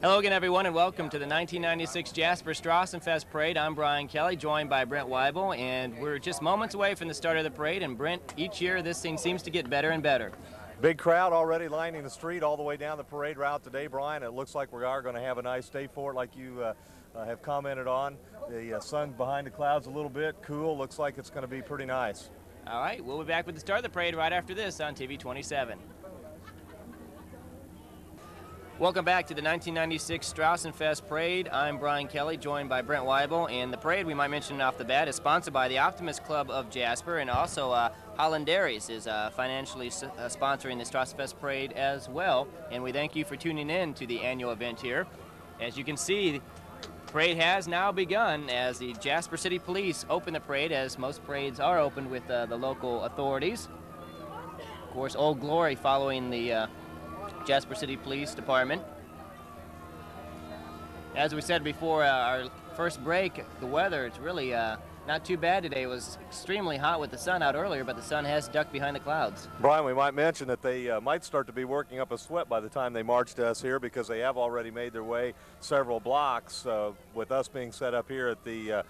Hello again, everyone, and welcome to the 1996 Jasper Strassenfest Parade. I'm Brian Kelly, joined by Brent Weibel, and we're just moments away from the start of the parade. And Brent, each year this thing seems to get better and better. Big crowd already lining the street all the way down the parade route today, Brian. It looks like we are going to have a nice day for it, like you have commented on. The sun behind the clouds a little bit, cool. Looks like it's going to be pretty nice. All right, we'll be back with the start of the parade right after this on TV 27. Welcome back to the 1996 Strassenfest Parade. I'm Brian Kelly, joined by Brent Weibel, and the parade, we might mention off the bat, is sponsored by the Optimist Club of Jasper, and also Holland Dairies is financially sponsoring the Strassenfest Parade as well, and we thank you for tuning in to the annual event here. As you can see, the parade has now begun as the Jasper City Police open the parade, as most parades are opened with the local authorities. Of course, Old Glory following the Jasper City Police Department. As we said before our first break, the weather, it's really not too bad today. It was extremely hot with the sun out earlier, but the sun has ducked behind the clouds. Brian, we might mention that they might start to be working up a sweat by the time they march to us here, because they have already made their way several blocks, with us being set up here at the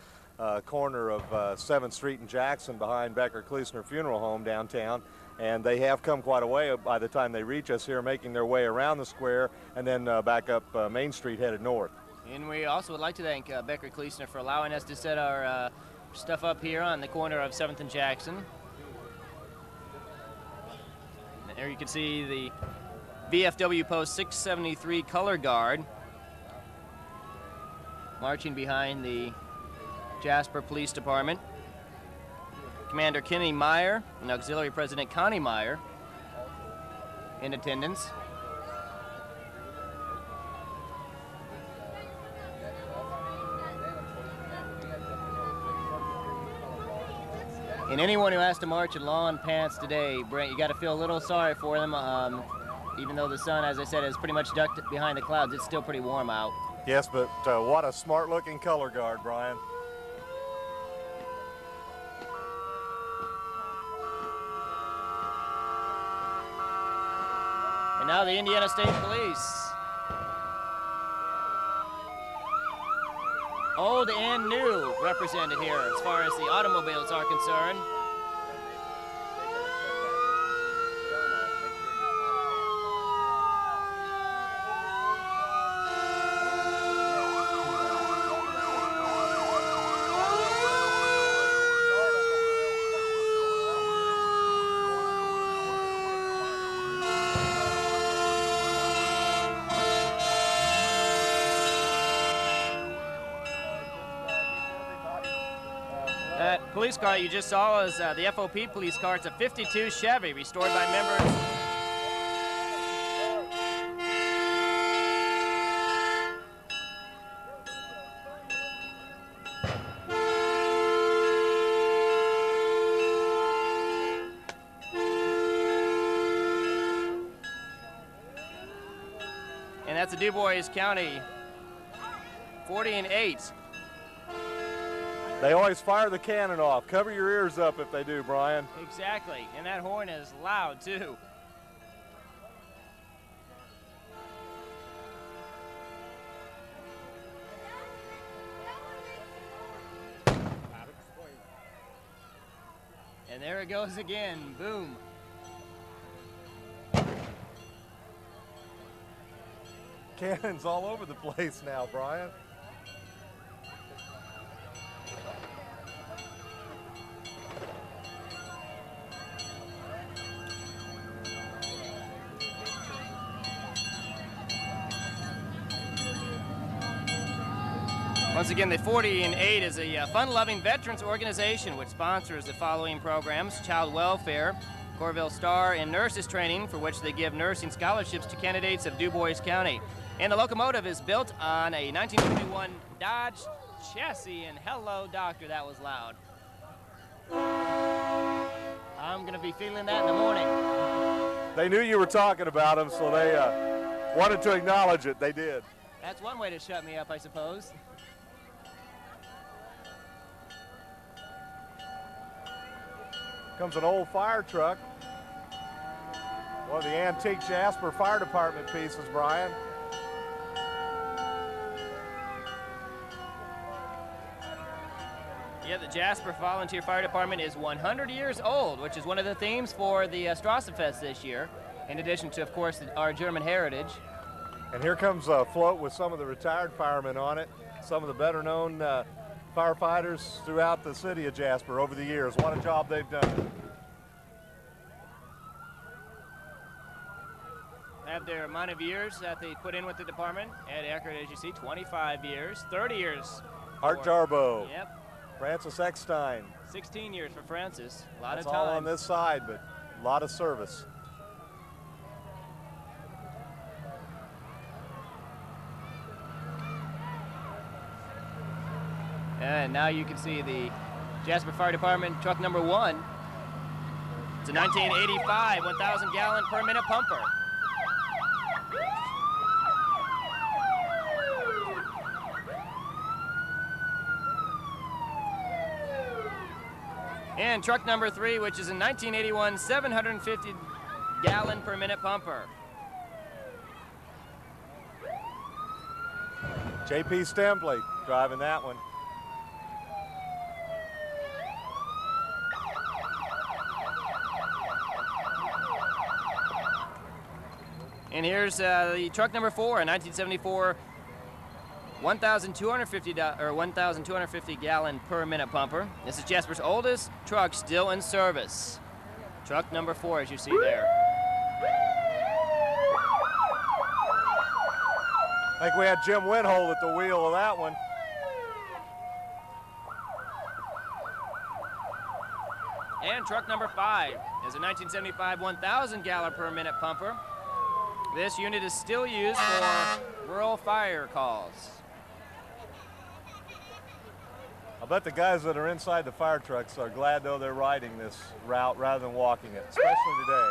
corner of 7th Street and Jackson behind Becker-Kleesner Funeral Home downtown. And they have come quite a way by the time they reach us here, making their way around the square and then back up Main Street headed north. And we also would like to thank Becker-Kleesner for allowing us to set our stuff up here on the corner of 7th and Jackson. And there you can see the VFW Post 673 Color Guard marching behind the Jasper Police Department. Commander Kenny Meyer and Auxiliary President Connie Meyer in attendance. And anyone who has to march in lawn pants today, Brent, you got to feel a little sorry for them. Even though the sun, as I said, is pretty much ducked behind the clouds, it's still pretty warm out. Yes, but what a smart-looking color guard, Brian. And now the Indiana State Police. Old and new represented here as far as the automobiles are concerned. That police car you just saw is the FOP police car. It's a 52 Chevy restored by members. And that's the Du Bois County 40 and 8. They always fire the cannon off. Cover your ears up if they do, Brian. Exactly, and that horn is loud, too. And there it goes again, boom. Cannons all over the place now, Brian. Once again, the 40 and 8 is a fun-loving veterans organization which sponsors the following programs: child welfare, Corville Star, and nurses training, for which they give nursing scholarships to candidates of Du Bois County. And the locomotive is built on a 1921 Dodge chassis, and hello, doctor, that was loud. I'm going to be feeling that in the morning. They knew you were talking about them, so they wanted to acknowledge it. They did. That's one way to shut me up, I suppose. Comes an old fire truck. One of the antique Jasper Fire Department pieces, Brian. Yeah, the Jasper Volunteer Fire Department is 100 years old, which is one of the themes for the Strassenfest this year, in addition to, of course, our German heritage. And here comes a float with some of the retired firemen on it, some of the better-known firefighters throughout the city of Jasper over the years. What a job they've done. Have their amount of years that they put in with the department. Ed Eckert, as you see, 25 years, 30 years. Art Jarbo. Yep. Francis Eckstein. 16 years for Francis. A lot That's of time. all on this side, but a lot of service. And now you can see the Jasper Fire Department truck number 1. It's a 1985 1,000 gallon per minute pumper. And truck number 3, which is a 1981 750 gallon per minute pumper. J.P. Stempley driving that one. And here's the truck number 4, a 1974 1,250 gallon per minute pumper. This is Jasper's oldest truck still in service. Truck number 4, as you see there. I think we had Jim Winhold at the wheel of that one. And truck number 5 is a 1975 1,000 gallon per minute pumper. This unit is still used for rural fire calls. I bet the guys that are inside the fire trucks are glad, though, they're riding this route rather than walking it, especially today.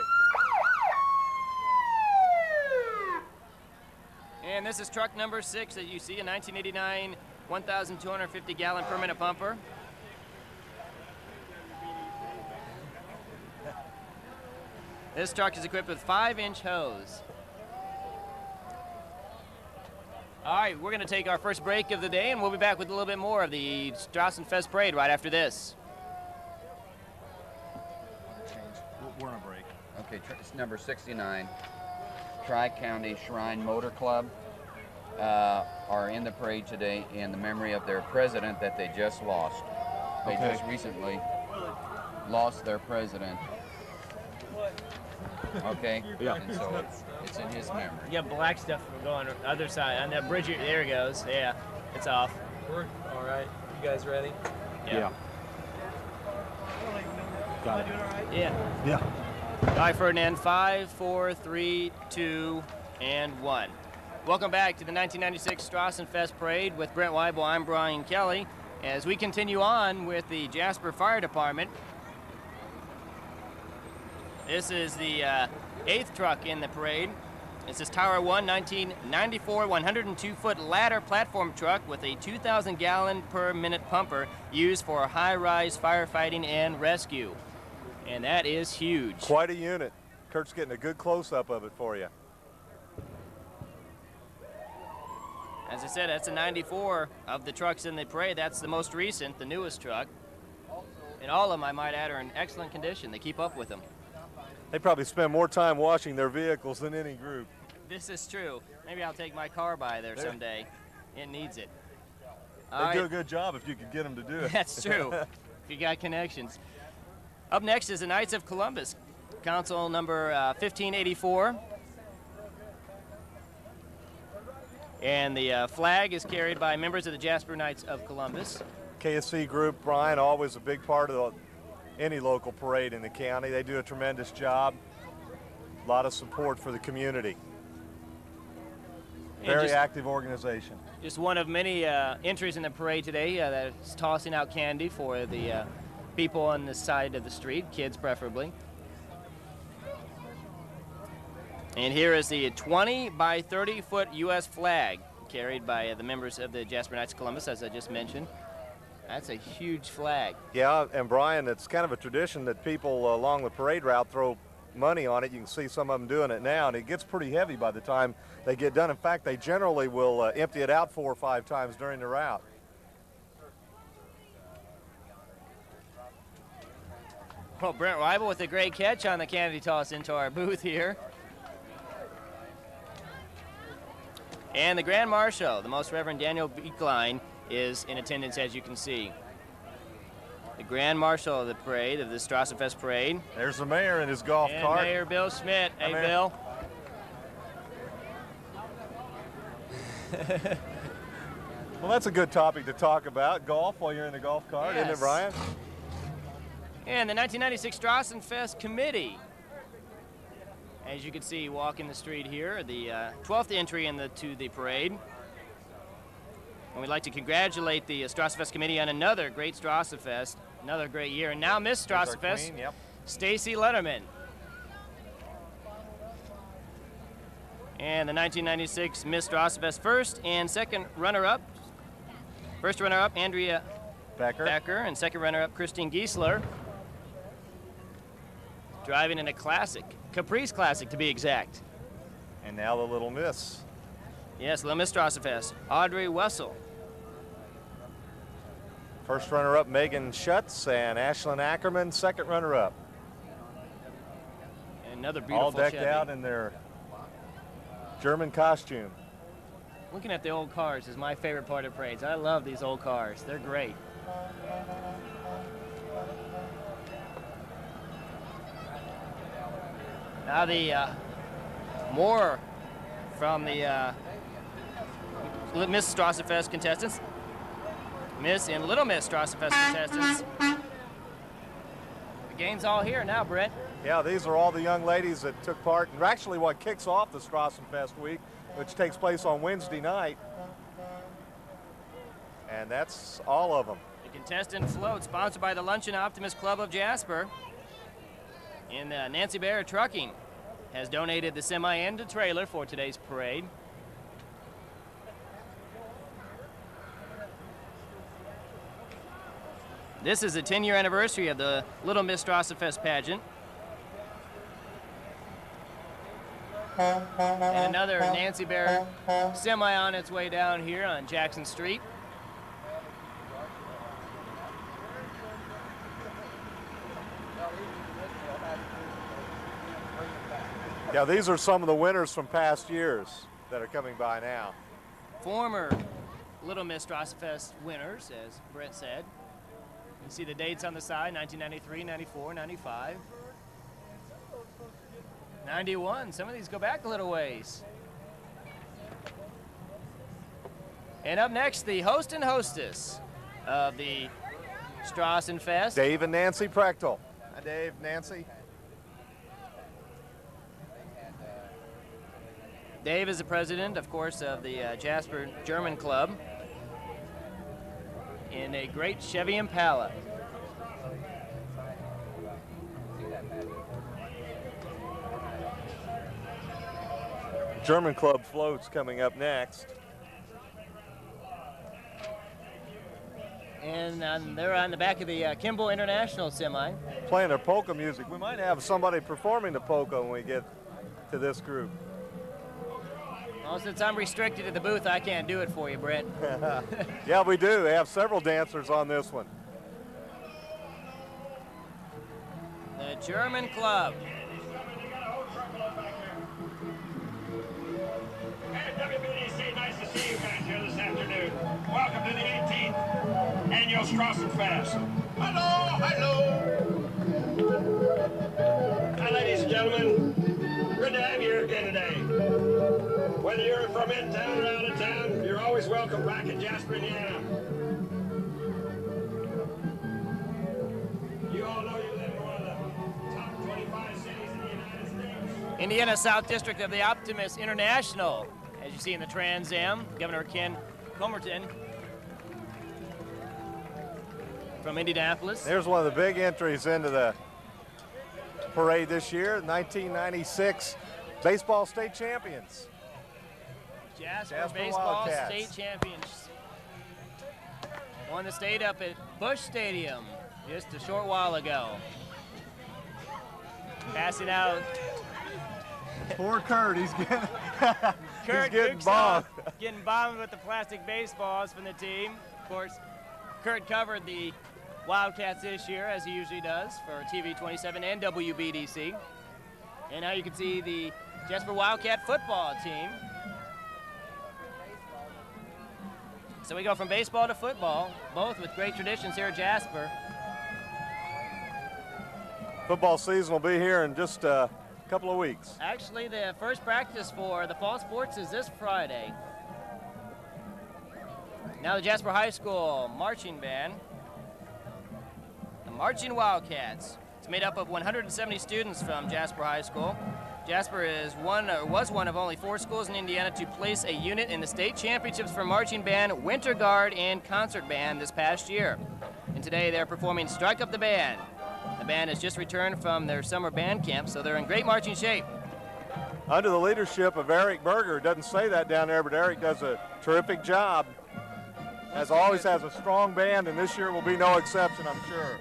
And this is truck number 6 that you see, a 1989 1,250 gallon per minute pumper. This truck is equipped with 5-inch hose. All right, we're going to take our first break of the day, and we'll be back with a little bit more of the Strassenfest Parade right after this. We're on a break. Okay, it's number 69. Tri-County Shrine Motor Club are in the parade today in the memory of their president that they just lost. They just recently lost their president. Okay? Yeah. And so it's in his memory. You got black stuff going on the other side. On the bridge, there it goes. Yeah, it's off. We're all right. You guys ready? Yeah. Got it. Yeah. Yeah. All right, Ferdinand, 5, 4, 3, 2, and 1. Welcome back to the 1996 Strassenfest Parade with Brent Weibel. I'm Brian Kelly. As we continue on with the Jasper Fire Department, this is the 8th truck in the parade. This is Tower 1, 1994 102-foot ladder platform truck with a 2,000 gallon per minute pumper used for high-rise firefighting and rescue. And that is huge. Quite a unit. Kurt's getting a good close-up of it for you. As I said, that's a 94 of the trucks in the parade. That's the most recent, the newest truck. And all of them, I might add, are in excellent condition. They keep up with them. They probably spend more time washing their vehicles than any group. This is true. Maybe I'll take my car by there someday. It needs it. They do a good job if you could get them to do it. That's true. If you got connections. Up next is the Knights of Columbus, Council number 1584. And the flag is carried by members of the Jasper Knights of Columbus. KSC group, Brian, always a big part of any local parade in the county. They do a tremendous job. A lot of support for the community. Very active organization. Just one of many entries in the parade today that's tossing out candy for the people on the side of the street, kids preferably. And here is the 20 by 30 foot U.S. flag carried by the members of the Jasper Knights of Columbus, as I just mentioned. That's a huge flag. Yeah, and Brian, it's kind of a tradition that people along the parade route throw money on it. You can see some of them doing it now, and it gets pretty heavy by the time they get done. In fact, they generally will empty it out 4 or 5 times during the route. Well, Brent Weibel with a great catch on the candy toss into our booth here. And the Grand Marshal, the Most Reverend Daniel Beekline, is in attendance, as you can see. The Grand Marshal of the parade, of the Strassenfest Parade. There's the mayor in his golf And cart. Mayor Bill Schmidt. Hey, Mayor. Bill. Well, that's a good topic to talk about, golf while you're in the golf cart, isn't it, Yes. Brian? And the 1996 Strassenfest Committee. As you can see, walking the street here, the 12th entry to the parade. And we'd like to congratulate the Strassenfest Committee on another great Strassenfest, another great year. And now Miss There's our Strassenfest, queen, yep. Stacy Letterman. And the 1996 Miss Strassenfest first and second runner-up. First runner-up, Andrea Becker. and second runner-up, Christine Giesler. Driving in a classic, Caprice Classic to be exact. And now the Little Miss. Yes, Little Miss Strassenfest, Audrey Wessel. First runner-up, Megan Schutz, and Ashlyn Ackerman, second runner-up. And another beautiful All decked Chevy. out in their German costume. Looking at the old cars is my favorite part of parades. I love these old cars. They're great. Now the more from the Miss Strassenfest contestants. Miss and Little Miss Strassenfest contestants. The game's all here now, Brett. Yeah, these are all the young ladies that took part in actually what kicks off the Strassenfest week, which takes place on Wednesday night. And that's all of them. The contestant float, sponsored by the Luncheon Optimist Club of Jasper. And Nancy Bear Trucking has donated the semi and the trailer for today's parade. This is the 10-year anniversary of the Little Miss Strassenfest pageant. And another Nancy Bear semi on its way down here on Jackson Street. Yeah, these are some of the winners from past years that are coming by now. Former Little Miss Strassenfest winners, as Brett said. You see the dates on the side, 1993, 94, 95. 91, some of these go back a little ways. And up next, the host and hostess of the Strassenfest. Dave and Nancy Prechtel. Hi, Dave, Nancy. Dave is the president, of course, of the Jasper German Club in a great Chevy Impala. German Club floats coming up next. And they're on the back of the Kimball International semi. Playing their polka music. We might have somebody performing the polka when we get to this group. Well, since I'm restricted to the booth, I can't do it for you, Brett. Yeah, we do. We have several dancers on this one. The German Club. Hey, WBDC, nice to see you guys here this afternoon. Welcome to the 18th Annual Strassenfest. Hello, hello. Hi, ladies and gentlemen. Good to have you here again today. Whether you're from in town or out of town, you're always welcome back in Jasper, Indiana. You all know you live in one of the top 25 cities in the United States. Indiana South District of the Optimist International. As you see in the Trans Am, Governor Ken Comerton from Indianapolis. There's one of the big entries into the parade this year, 1996 baseball state champions. Jasper Jasper Baseball Wildcats. State Champions. Won the state up at Busch Stadium just a short while ago. Passing out. Poor Kurt, he's getting. Kurt getting Dukes bombed. getting bombed with the plastic baseballs from the team. Of course, Kurt covered the Wildcats this year, as he usually does, for TV 27 and WBDC. And now you can see the Jasper Wildcat football team. So we go from baseball to football, both with great traditions here at Jasper. Football season will be here in just a couple of weeks. Actually, the first practice for the fall sports is this Friday. Now the Jasper High School marching band, the Marching Wildcats. It's made up of 170 students from Jasper High School. Jasper was one of only 4 schools in Indiana to place a unit in the state championships for marching band, winter guard, and concert band this past year. And today they're performing Strike Up the Band. The band has just returned from their summer band camp, so they're in great marching shape. Under the leadership of Eric Berger. It doesn't say that down there, but Eric does a terrific job. As always, has a strong band, and this year will be no exception, I'm sure.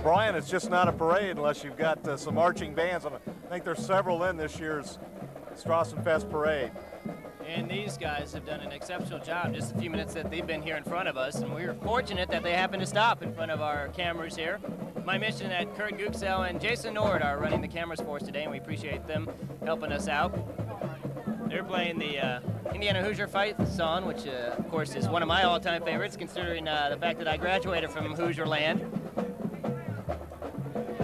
Brian, it's just not a parade unless you've got some marching bands. I think there's several in this year's Strassenfest Parade. And these guys have done an exceptional job just a few minutes that they've been here in front of us, and we're fortunate that they happen to stop in front of our cameras here. My mention that Kurt Guxell and Jason Nord are running the cameras for us today, and we appreciate them helping us out. They're playing the Indiana Hoosier Fight song, which of course is one of my all-time favorites, considering the fact that I graduated from Hoosier land.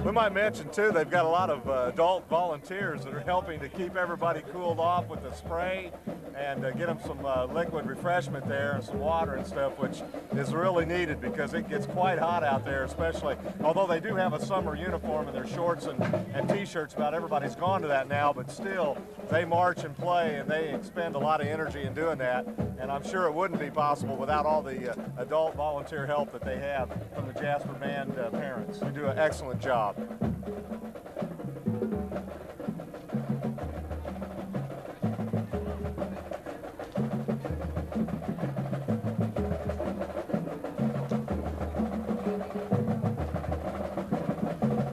We might mention, too, they've got a lot of adult volunteers that are helping to keep everybody cooled off with the spray and get them some liquid refreshment there and some water and stuff, which is really needed because it gets quite hot out there, especially, although they do have a summer uniform in their shorts and T-shirts. About everybody's gone to that now, but still, they march and play, and they expend a lot of energy in doing that, and I'm sure it wouldn't be possible without all the adult volunteer help that they have from the Jasper Band parents, who do an excellent job.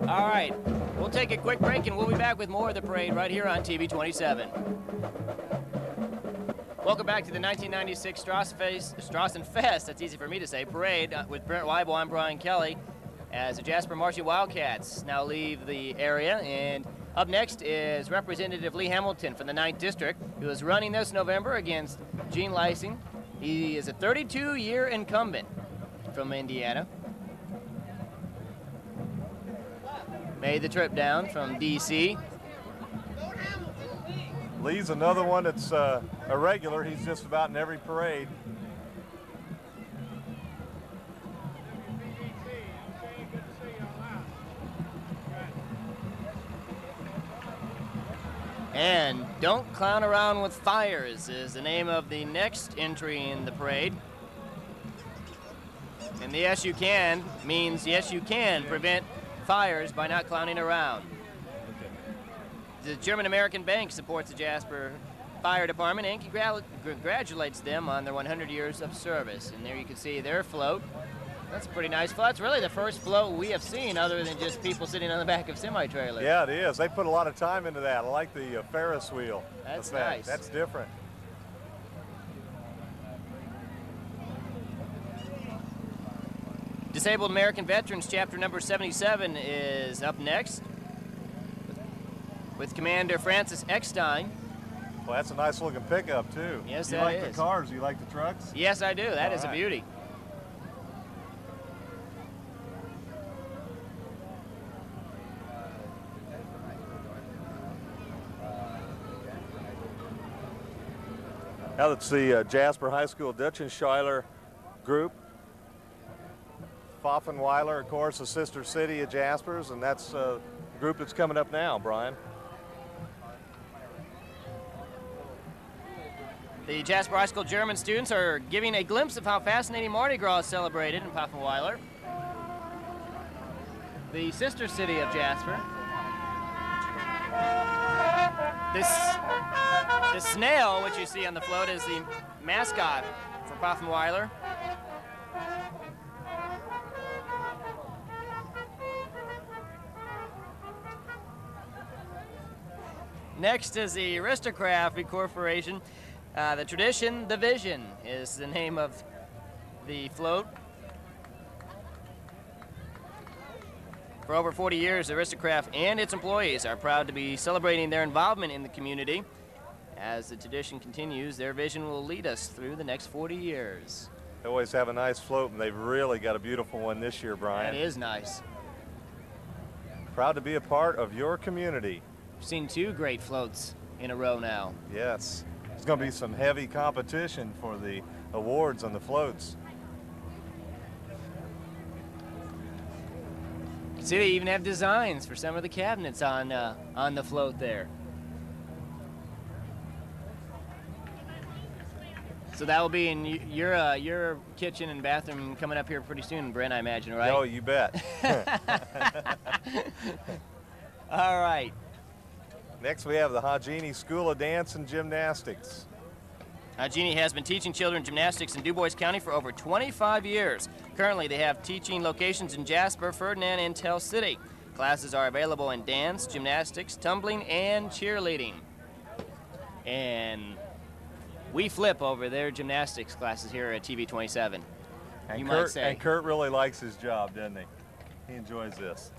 All right, we'll take a quick break and we'll be back with more of the parade right here on TV 27. Welcome back to the 1996 Strassenfest, that's easy for me to say, parade with Brent Weibel. I'm Brian Kelly, as the Jasper Marching Wildcats now leave the area. And up next is Representative Lee Hamilton from the 9th District, who is running this November against Gene Lysing. He is a 32-year incumbent from Indiana. Made the trip down from D.C. Lee's another one that's a regular. He's just about in every parade. And Don't Clown Around with Fires is the name of the next entry in the parade. And the yes you can means yes you can prevent fires by not clowning around. The German-American Bank supports the Jasper Fire Department and congratulates them on their 100 years of service. And there you can see their float. That's a pretty nice float. It's really the first float we have seen other than just people sitting on the back of semi-trailers. Yeah, it is. They put a lot of time into that. I like the Ferris wheel. That's effect. nice. That's different. Disabled American Veterans Chapter number 77 is up next with Commander Francis Eckstein. Well, that's a nice looking pickup too. Yes, You that like is. the cars? You like the trucks? Yes, I do. That All is a right. beauty. Now that's the Jasper High School Dutchenschuyler group. Pfaffenweiler, of course, a sister city of Jasper's, and that's the group that's coming up now, Brian. The Jasper High School German students are giving a glimpse of how fascinating Mardi Gras is celebrated in Pfaffenweiler, the sister city of Jasper. The snail, which you see on the float, is the mascot for Pfaffenweiler. Next is the Aristocraft Corporation. The Tradition, the Vision is the name of the float. For over 40 years, Aristocraft and its employees are proud to be celebrating their involvement in the community. As the tradition continues, their vision will lead us through the next 40 years. They always have a nice float, and they've really got a beautiful one this year, Brian. That is nice. Proud to be a part of your community. We've seen two great floats in a row now. Yes. There's going to be some heavy competition for the awards on the floats. See, they even have designs for some of the cabinets on the float there. So that will be in your kitchen and bathroom coming up here pretty soon, Brent, I imagine, right? Oh, you bet. All right. Next, we have the Hagini School of Dance and Gymnastics. Genie has been teaching children gymnastics in DuBois County for over 25 years. Currently, they have teaching locations in Jasper, Ferdinand, and Tell City. Classes are available in dance, gymnastics, tumbling, and cheerleading. And we flip over their gymnastics classes here at TV 27. You might say. And Kurt really likes his job, doesn't he? He enjoys this.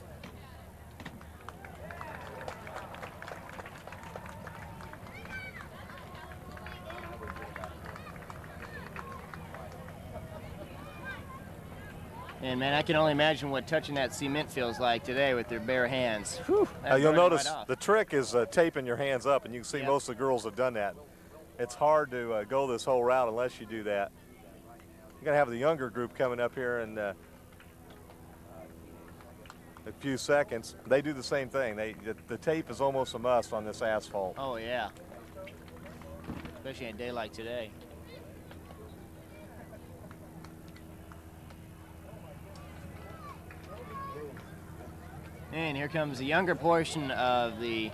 And man, I can only imagine what touching that cement feels like today with their bare hands. Whew, that You'll burned notice right off. the trick is taping your hands up, and you can see Yep. most of the girls have done that. It's hard to go this whole route unless you do that. You're going to have the younger group coming up here in a few seconds. They do the same thing. The tape is almost a must on this asphalt. Oh yeah, especially on a day like today. And here comes the younger portion of the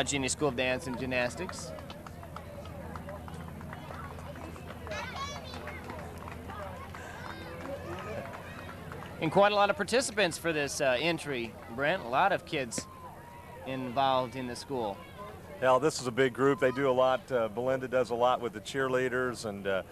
Genie School of Dance and Gymnastics. And quite a lot of participants for this entry, Brent. A lot of kids involved in the school. Now, this is a big group. They do a lot. Belinda does a lot with the cheerleaders, and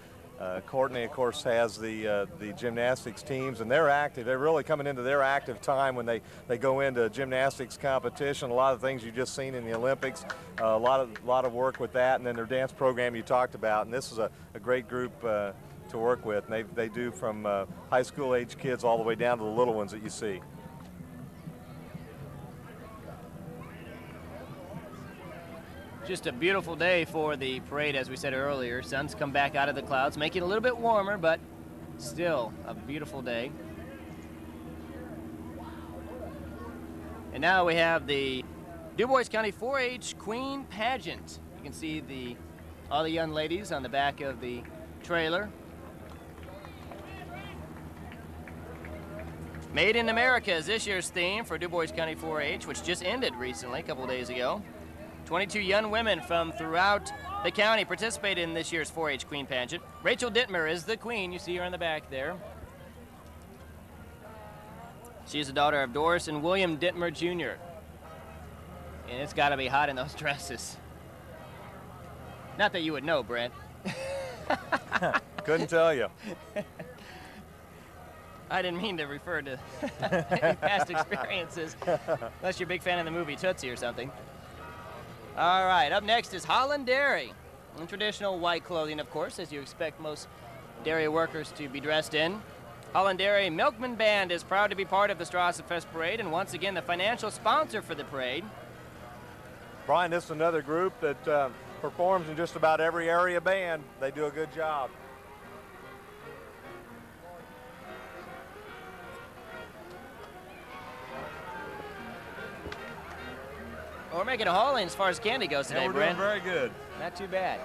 Courtney, of course, has the gymnastics teams, and they're active. They're really coming into their active time when they go into gymnastics competition. A lot of things you've just seen in the Olympics, a lot of work with that, and then their dance program you talked about. And this is a great group to work with. And they do from high school age kids all the way down to the little ones that you see. Just a beautiful day for the parade, as we said earlier. Sun's come back out of the clouds, making it a little bit warmer, but still a beautiful day. And now we have the DuBois County 4-H Queen Pageant. You can see all the young ladies on the back of the trailer. Made in America is this year's theme for Du Bois County 4-H, which just ended recently, a couple days ago. 22 young women from throughout the county participated in this year's 4-H Queen Pageant. Rachel Dittmer is the queen. You see her in the back there. She's the daughter of Doris and William Dittmer Jr. And it's got to be hot in those dresses. Not that you would know, Brent. Couldn't tell you. I didn't mean to refer to any past experiences, unless you're a big fan of the movie Tootsie or something. All right, up next is Holland Dairy. In traditional white clothing, of course, as you expect most dairy workers to be dressed in. Holland Dairy Milkman Band is proud to be part of the Strassenfest Parade and once again the financial sponsor for the parade. Brian, this is another group that performs in just about every area band. They do a good job. Well, we're making a hauling as far as candy goes today, Yeah, we're Brent. doing very good. Not too bad.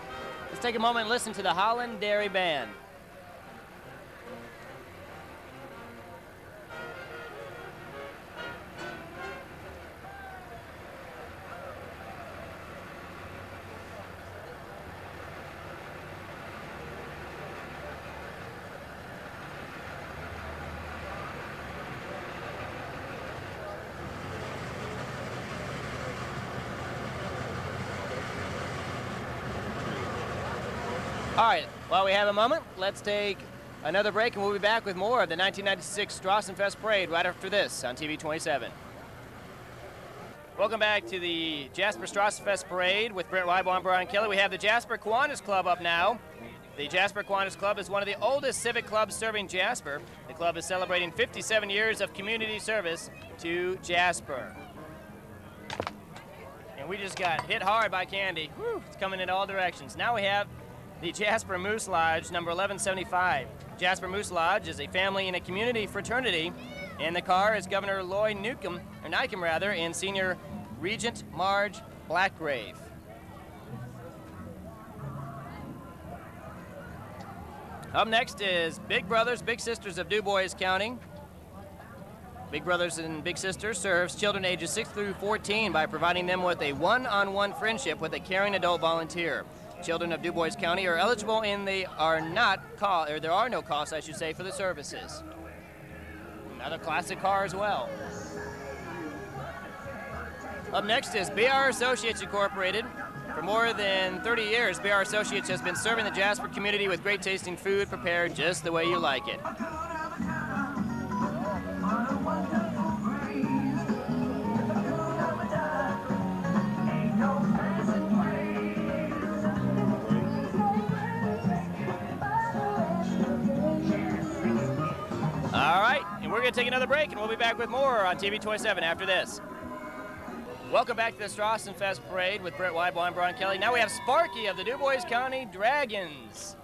Let's take a moment and listen to the Holland Dairy Band. All right, while we have a moment, let's take another break and we'll be back with more of the 1996 Strassenfest Parade right after this on TV 27. Welcome back to the Jasper Strassenfest Parade with Brent Weibel and Brian Kelly. We have the Jasper Kiwanis Club up now. The Jasper Kiwanis Club is one of the oldest civic clubs serving Jasper. The club is celebrating 57 years of community service to Jasper. And we just got hit hard by candy. Whew, it's coming in all directions. Now we have the Jasper Moose Lodge, number 1175. Jasper Moose Lodge is a family and a community fraternity. In the car is Governor Lloyd Newcomb, or Nycomb rather, and Senior Regent Marge Blackgrave. Up next is Big Brothers, Big Sisters of Du Bois County. Big Brothers and Big Sisters serves children ages 6 through 14 by providing them with a one-on-one friendship with a caring adult volunteer. Children of Du Bois County are eligible and there are no costs, I should say, for the services. Another classic car as well. Up next is BR Associates Incorporated. For more than 30 years, BR Associates has been serving the Jasper community with great tasting food prepared just the way you like it. All right, and we're going to take another break, and we'll be back with more on TV 27 after this. Welcome back to the Strassenfest Parade with Brent Weibel and Brian Kelly. Now we have Sparky of the Du Bois County Dragons.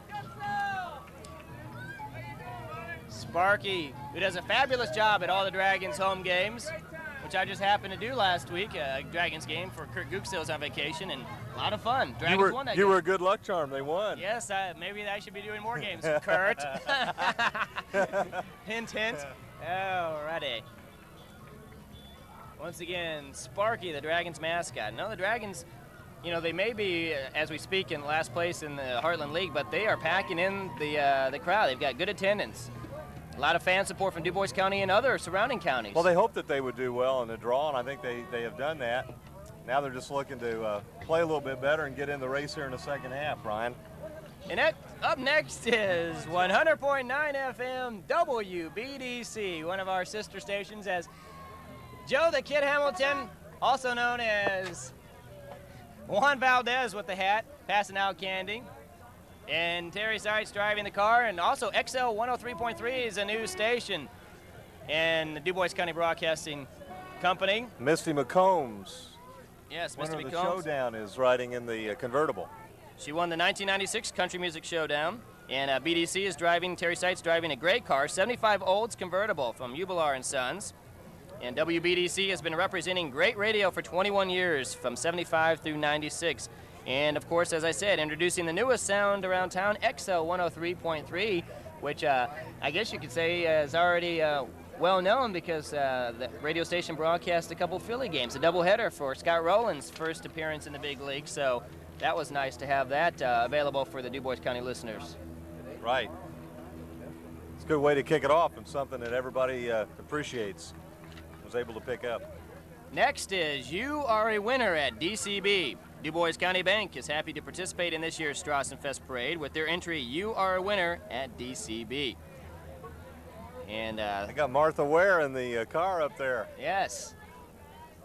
Sparky, who does a fabulous job at all the Dragons home games, which I just happened to do last week, a Dragons game for Kurt Gooksill's on vacation, and a lot of fun. Dragons won that game. You were a good luck charm. They won. Yes, maybe I should be doing more games, Kurt. Hint, hint. Alrighty. Once again, Sparky, the Dragons mascot. No, the Dragons, you know, they may be, as we speak, in last place in the Heartland League, but they are packing in the crowd. They've got good attendance. A lot of fan support from Du Bois County and other surrounding counties. Well, they hoped that they would do well in the draw, and I think they have done that. Now they're just looking to play a little bit better and get in the race here in the second half, Brian. And up next is 100.9 FM WBDC, one of our sister stations, as Joe the Kid Hamilton, also known as Juan Valdez with the hat, passing out candy. And Terry Seitz driving the car, and also XL 103.3 is a new station in the Du Bois County Broadcasting Company. Misty McCombs. Yes, Winner Mr. of the McCombs. showdown is riding in the convertible. She won the 1996 Country Music Showdown, and BDC is driving, Terry Seitz driving a great car, 75 Olds convertible from Ubilar & Sons. And WBDC has been representing great radio for 21 years, from 75 through 96. And of course, as I said, introducing the newest sound around town, XL 103.3, which I guess you could say is already well known because the radio station broadcast a couple Philly games, a doubleheader for Scott Rowland's first appearance in the big league. So that was nice to have that available for the DuBois County listeners. Right. It's a good way to kick it off and something that everybody appreciates, was able to pick up. Next is You Are a Winner at DCB. DuBois County Bank is happy to participate in this year's Strassenfest Parade with their entry, You Are a Winner at DCB. And I got Martha Ware in the car up there. yes.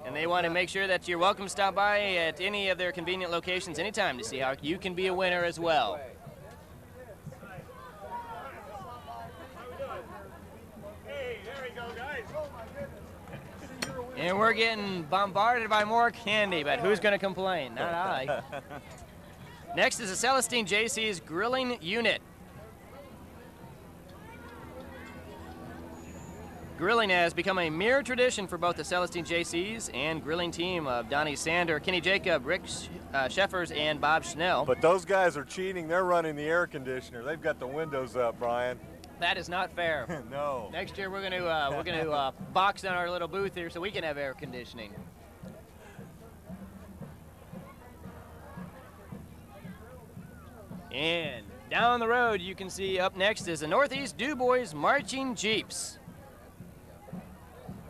And they want to make sure that you're welcome to stop by at any of their convenient locations anytime to see how you can be a winner as well. Hey, there we go, guys. And we're getting bombarded by more candy, but who's going to complain? Not I. Next is the Celestine JC's Grilling Unit. Grilling has become a mere tradition for both the Celestine JCs and grilling team of Donnie Sander, Kenny Jacob, Rick Sheffers, and Bob Schnell. But those guys are cheating. They're running the air conditioner. They've got the windows up, Brian. That is not fair. No. Next year we're gonna box down our little booth here so we can have air conditioning. And down the road you can see up next is the Northeast DuBois Marching Jeeps.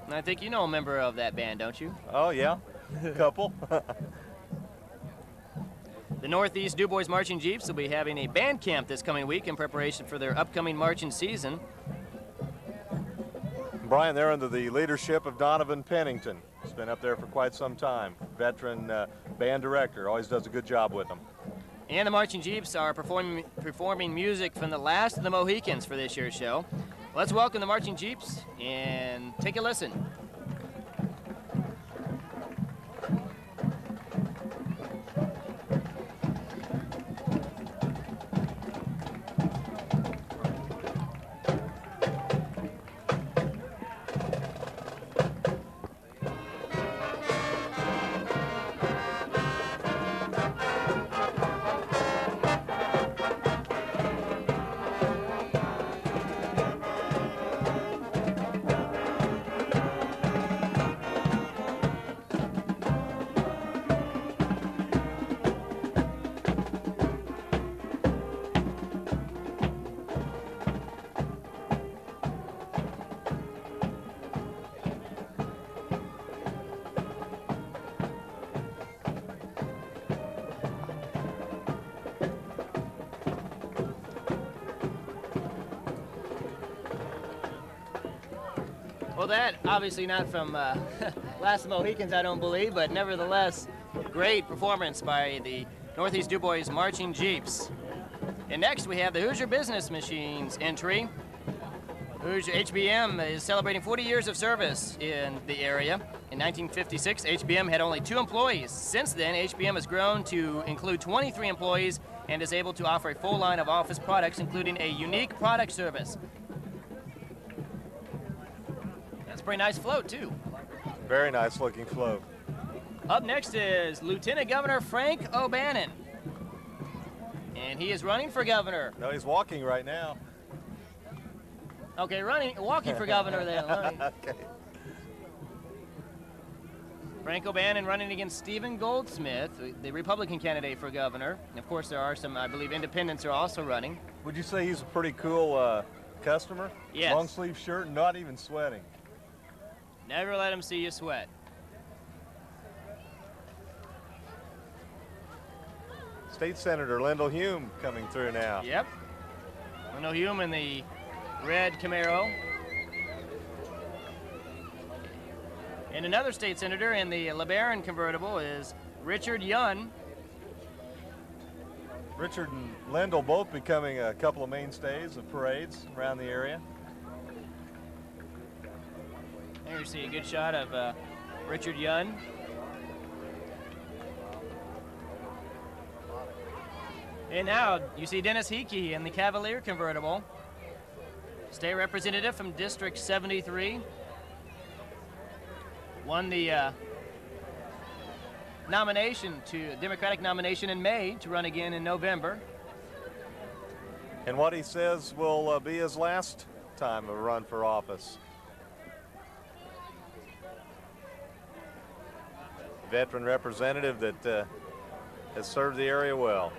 And I think you know a member of that band, don't you? Oh, yeah. Couple. The Northeast DuBois Marching Jeeps will be having a band camp this coming week in preparation for their upcoming marching season. Brian, they're under the leadership of Donovan Pennington. He's been up there for quite some time. Veteran band director, always does a good job with them. And the Marching Jeeps are performing music from the last of the Mohicans for this year's show. Let's welcome the Marching Jeeps and take a listen. Well, that obviously not from Last of the Mohicans, I don't believe, but nevertheless, great performance by the Northeast DuBois Marching Jeeps. And next we have the Hoosier Business Machines entry. Hoosier HBM is celebrating 40 years of service in the area. In 1956, HBM had only 2 employees. Since then, HBM has grown to include 23 employees and is able to offer a full line of office products, including a unique product service. That's a pretty nice float, too. Very nice looking float. Up next is Lieutenant Governor Frank O'Bannon. And he is running for governor. No, he's walking right now. Okay, walking for governor then. Okay. Frank O'Bannon running against Stephen Goldsmith, the Republican candidate for governor. And of course, there are some, I believe, independents are also running. Would you say he's a pretty cool customer? Yes. Long sleeve shirt, not even sweating. Never let him see you sweat. State Senator Lendell Hume coming through now. Yep. Lendell Hume in the red Camaro. And another state senator in the LeBaron convertible is Richard Yunn. Richard and Lendell both becoming a couple of mainstays of parades around the area. There you see a good shot of Richard Yunn. And now you see Dennis Hickey in the Cavalier convertible. State representative from District 73. Won the Democratic nomination in May to run again in November. And what he says will be his last time of run for office. veteran representative that has served the area well.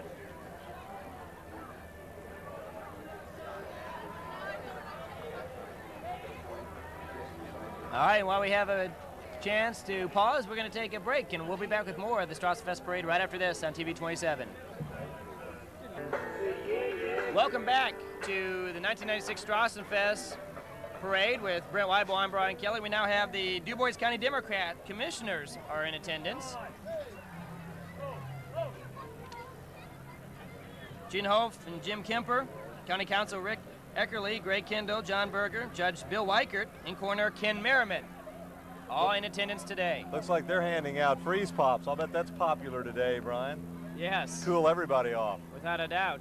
All right, while we have a chance to pause, we're going to take a break, and we'll be back with more of the Strassenfest Parade right after this on TV 27. Welcome back to the 1996 Strassenfest Parade with Brent Weibel. I'm Brian Kelly. We now have the DuBois County Democrat commissioners are in attendance. Gene Hof and Jim Kemper, County Council Rick Eckerly, Greg Kendall, John Berger, Judge Bill Weichert, and Coroner Ken Merriman, all in attendance today. Looks like they're handing out freeze pops. I'll bet that's popular today, Brian. Yes. Cool everybody off. Without a doubt.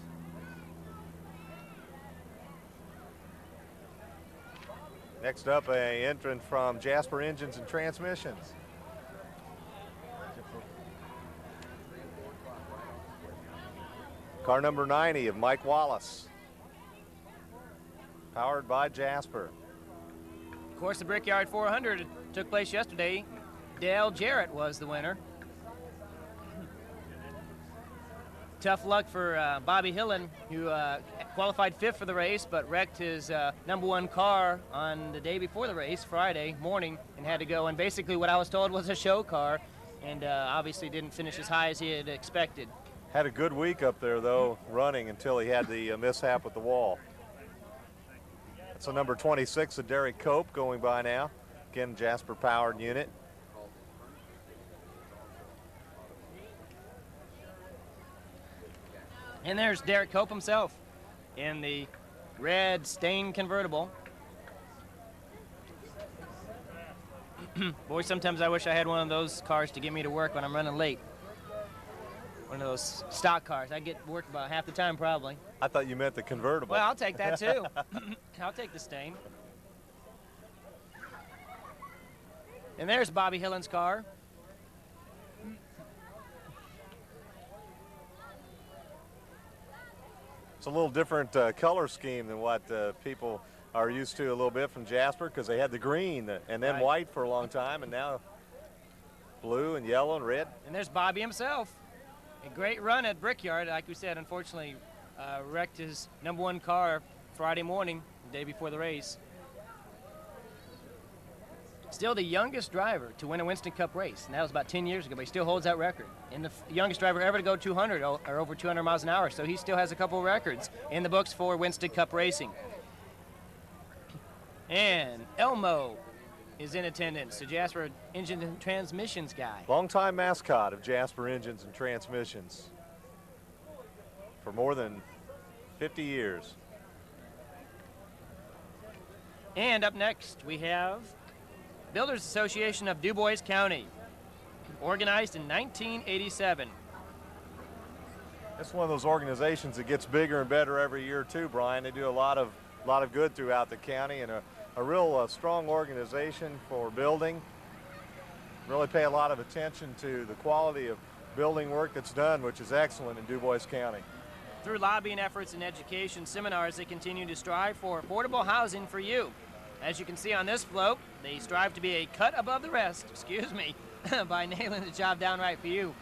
Next up, an entrant from Jasper Engines and Transmissions. Car number 90 of Mike Wallace. Powered by Jasper. Of course, the Brickyard 400 took place yesterday. Dale Jarrett was the winner. Tough luck for Bobby Hillen, who qualified 5th for the race, but wrecked his number 1 car on the day before the race, Friday morning, and had to go. And basically what I was told was a show car, and obviously didn't finish as high as he had expected. Had a good week up there, though, running until he had the mishap with the wall. That's the number 26 of Derek Cope going by now. Again, Jasper powered unit. And there's Derek Cope himself in the red stained convertible. Boy, sometimes I wish I had one of those cars to get me to work when I'm running late. One of those stock cars. I get to work about half the time, probably. I thought you meant the convertible. Well, I'll take that, too. I'll take the stain. And there's Bobby Hillen's car. It's a little different color scheme than what people are used to a little bit from Jasper, because they had the green and then white for a long time, and now blue and yellow and red. And there's Bobby himself. A great run at Brickyard. Like we said, unfortunately, wrecked his number 1 car Friday morning, the day before the race. Still the youngest driver to win a Winston Cup race, and that was about 10 years ago, but he still holds that record. And the youngest driver ever to go 200 or over 200 miles an hour, so he still has a couple of records in the books for Winston Cup racing. And Elmo is in attendance, the Jasper Engine and Transmissions guy. Longtime mascot of Jasper Engines and Transmissions for more than 50 years. And up next, we have Builders Association of DuBois County, organized in 1987. It's one of those organizations that gets bigger and better every year too, Brian. They do a lot of good throughout the county, and a real strong organization for building. Really pay a lot of attention to the quality of building work that's done, which is excellent in DuBois County. Through lobbying efforts and education seminars, they continue to strive for affordable housing for you. As you can see on this float, they strive to be a cut above the rest, by nailing the job downright for you.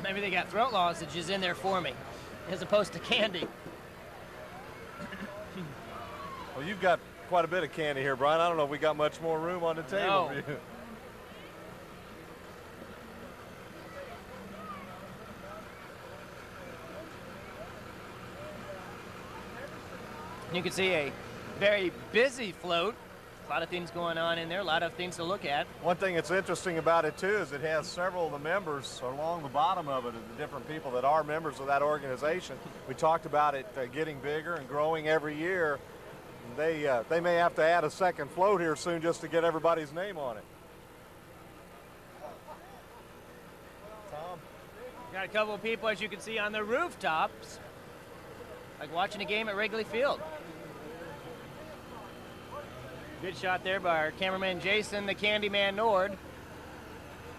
Maybe they got throat lozenges in there for me, as opposed to candy. Well, you've got quite a bit of candy here, Brian. I don't know if we got much more room on the table No. for you. You can see a very busy float. A lot of things going on in there, a lot of things to look at. One thing that's interesting about it too is it has several of the members along the bottom of it, the different people that are members of that organization. We talked about it getting bigger and growing every year. They may have to add a second float here soon just to get everybody's name on it. Tom? Got a couple of people, as you can see, on the rooftops, like watching a game at Wrigley Field. Good shot there by our cameraman Jason, the Candyman Nord.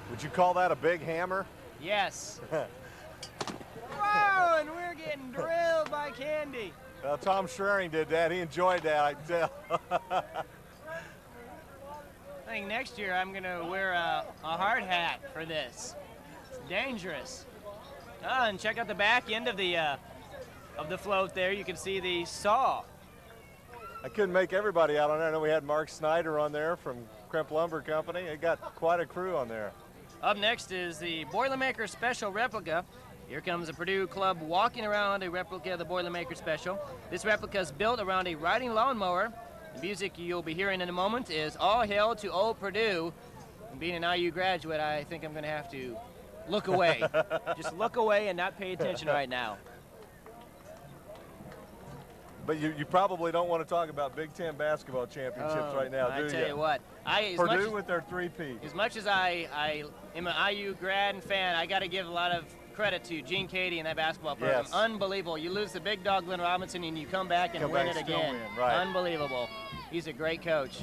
Would you call that a big hammer? Yes. Wow, and we're getting drilled by Candy. Tom Schraring did that. He enjoyed that, I can tell. I think next year I'm gonna wear a hard hat for this. It's dangerous. Oh, and check out the back end of the float there. You can see the saw. I couldn't make everybody out on there. I know we had Mark Snyder on there from Crimp Lumber Company. It got quite a crew on there. Up next is the Boilermaker Special Replica. Here comes a Purdue club walking around a replica of the Boilermaker Special. This replica is built around a riding lawnmower. The music you'll be hearing in a moment is All Hail to Old Purdue. And being an IU graduate, I think I'm going to have to look away. Just look away and not pay attention right now. But you probably don't want to talk about Big Ten basketball championships right now, do you? I tell you what. Purdue with their three-peat. As much as I am an IU grad and fan, I got to give a lot of credit to Gene Cady and that basketball program. Yes. Unbelievable. You lose the big dog, Glenn Robinson, and you come back and win it again. Right. Unbelievable. He's a great coach.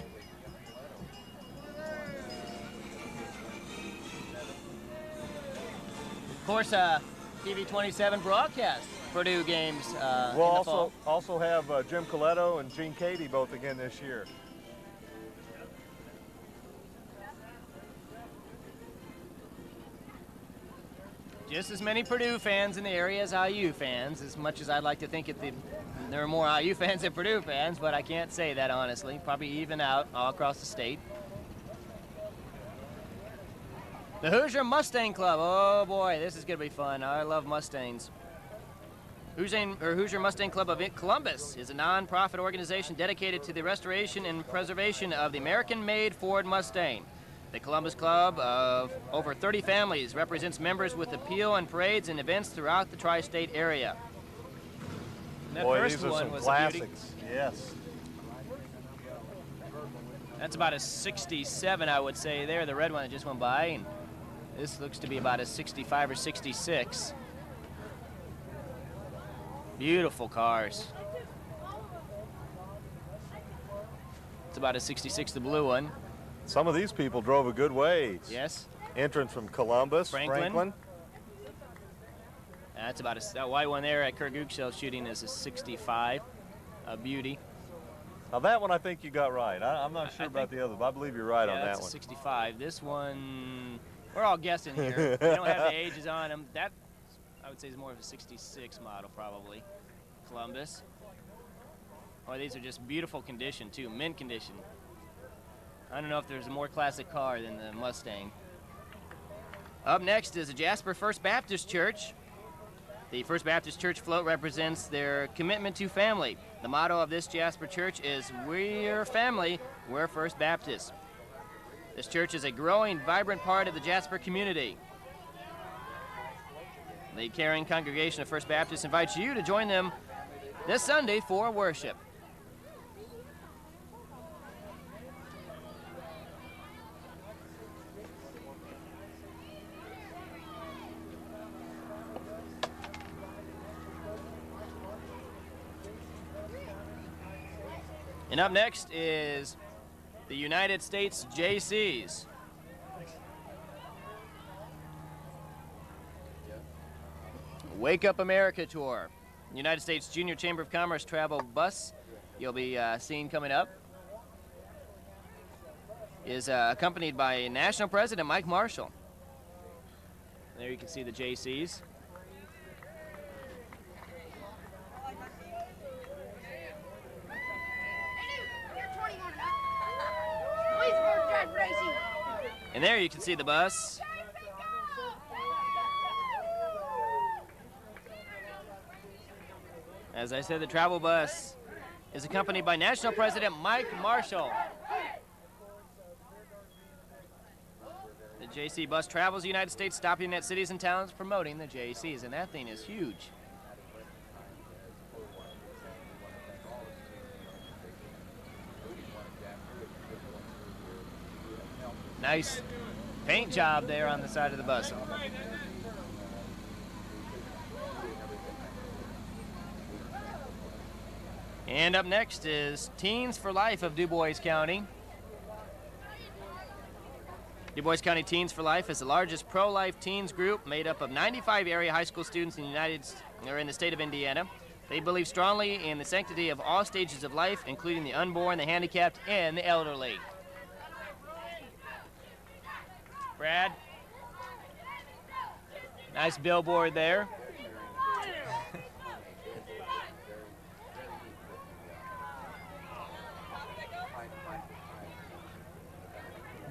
Of course, TV 27 broadcast Purdue games. We'll also have Jim Coletto and Gene Cady both again this year. Just as many Purdue fans in the area as IU fans, as much as I'd like to think there are more IU fans than Purdue fans, but I can't say that honestly. Probably even out all across the state. The Hoosier Mustang Club. Oh boy, this is going to be fun. I love Mustangs. Hoosier Mustang Club of Columbus is a non-profit organization dedicated to the restoration and preservation of the American-made Ford Mustang. The Columbus Club of over 30 families represents members with appeal and parades and events throughout the tri-state area. And that Boy, first these are one some was classics. a beauty. Yes. That's about a 67, I would say there, the red one that just went by. And this looks to be about a 65 or 66. Beautiful cars. It's about a 66, the blue one. Some of these people drove a good ways. Yes. Entrance from Columbus, Franklin. That's about that white one there at Kurt Gookshell shooting is a 65, a beauty. Now that one I think you got right. I'm not sure about the other, but I believe you're right on that that's one. A 65. This one, we're all guessing here. We don't have the ages on them. That, I would say, is more of a 66 model probably. Columbus. Oh, these are just beautiful condition too, mint condition. I don't know if there's a more classic car than the Mustang. Up next is the Jasper First Baptist Church. The First Baptist Church float represents their commitment to family. The motto of this Jasper Church is, "We're family, we're First Baptist." This church is a growing, vibrant part of the Jasper community. The caring congregation of First Baptist invites you to join them this Sunday for worship. And up next is the United States JCs. Wake Up America Tour. United States Junior Chamber of Commerce travel bus you'll be seeing coming up is accompanied by National President Mike Marshall. There you can see the JCs. And there you can see the bus. As I said, the travel bus is accompanied by National President Mike Marshall. The JC bus travels the United States, stopping at cities and towns promoting the JCs, and that thing is huge. Nice paint job there on the side of the bus. And up next is Teens for Life of Du Bois County. Du Bois County Teens for Life is the largest pro-life teens group made up of 95 area high school students in the state of Indiana. They believe strongly in the sanctity of all stages of life, including the unborn, the handicapped, and the elderly. Brad. Nice billboard there.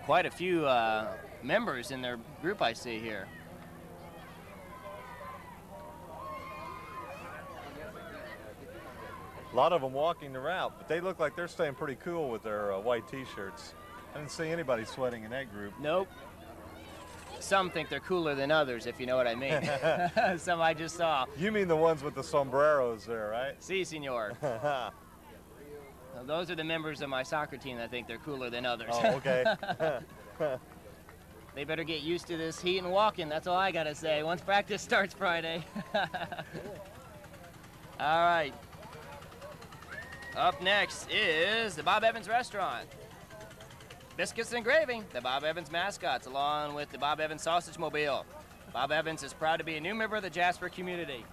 Quite a few members in their group I see here. A lot of them walking the route, but they look like they're staying pretty cool with their white T-shirts. I didn't see anybody sweating in that group. Nope. Some think they're cooler than others, if you know what I mean. Some I just saw. You mean the ones with the sombreros there, right? Si, senor. Well, those are the members of my soccer team that think they're cooler than others. Oh, okay. They better get used to this heat and walking. That's all I got to say. Once practice starts Friday. All right. Up next is the Bob Evans Restaurant. Biscuits and gravy, the Bob Evans mascots, along with the Bob Evans Sausage Mobile. Bob Evans is proud to be a new member of the Jasper community.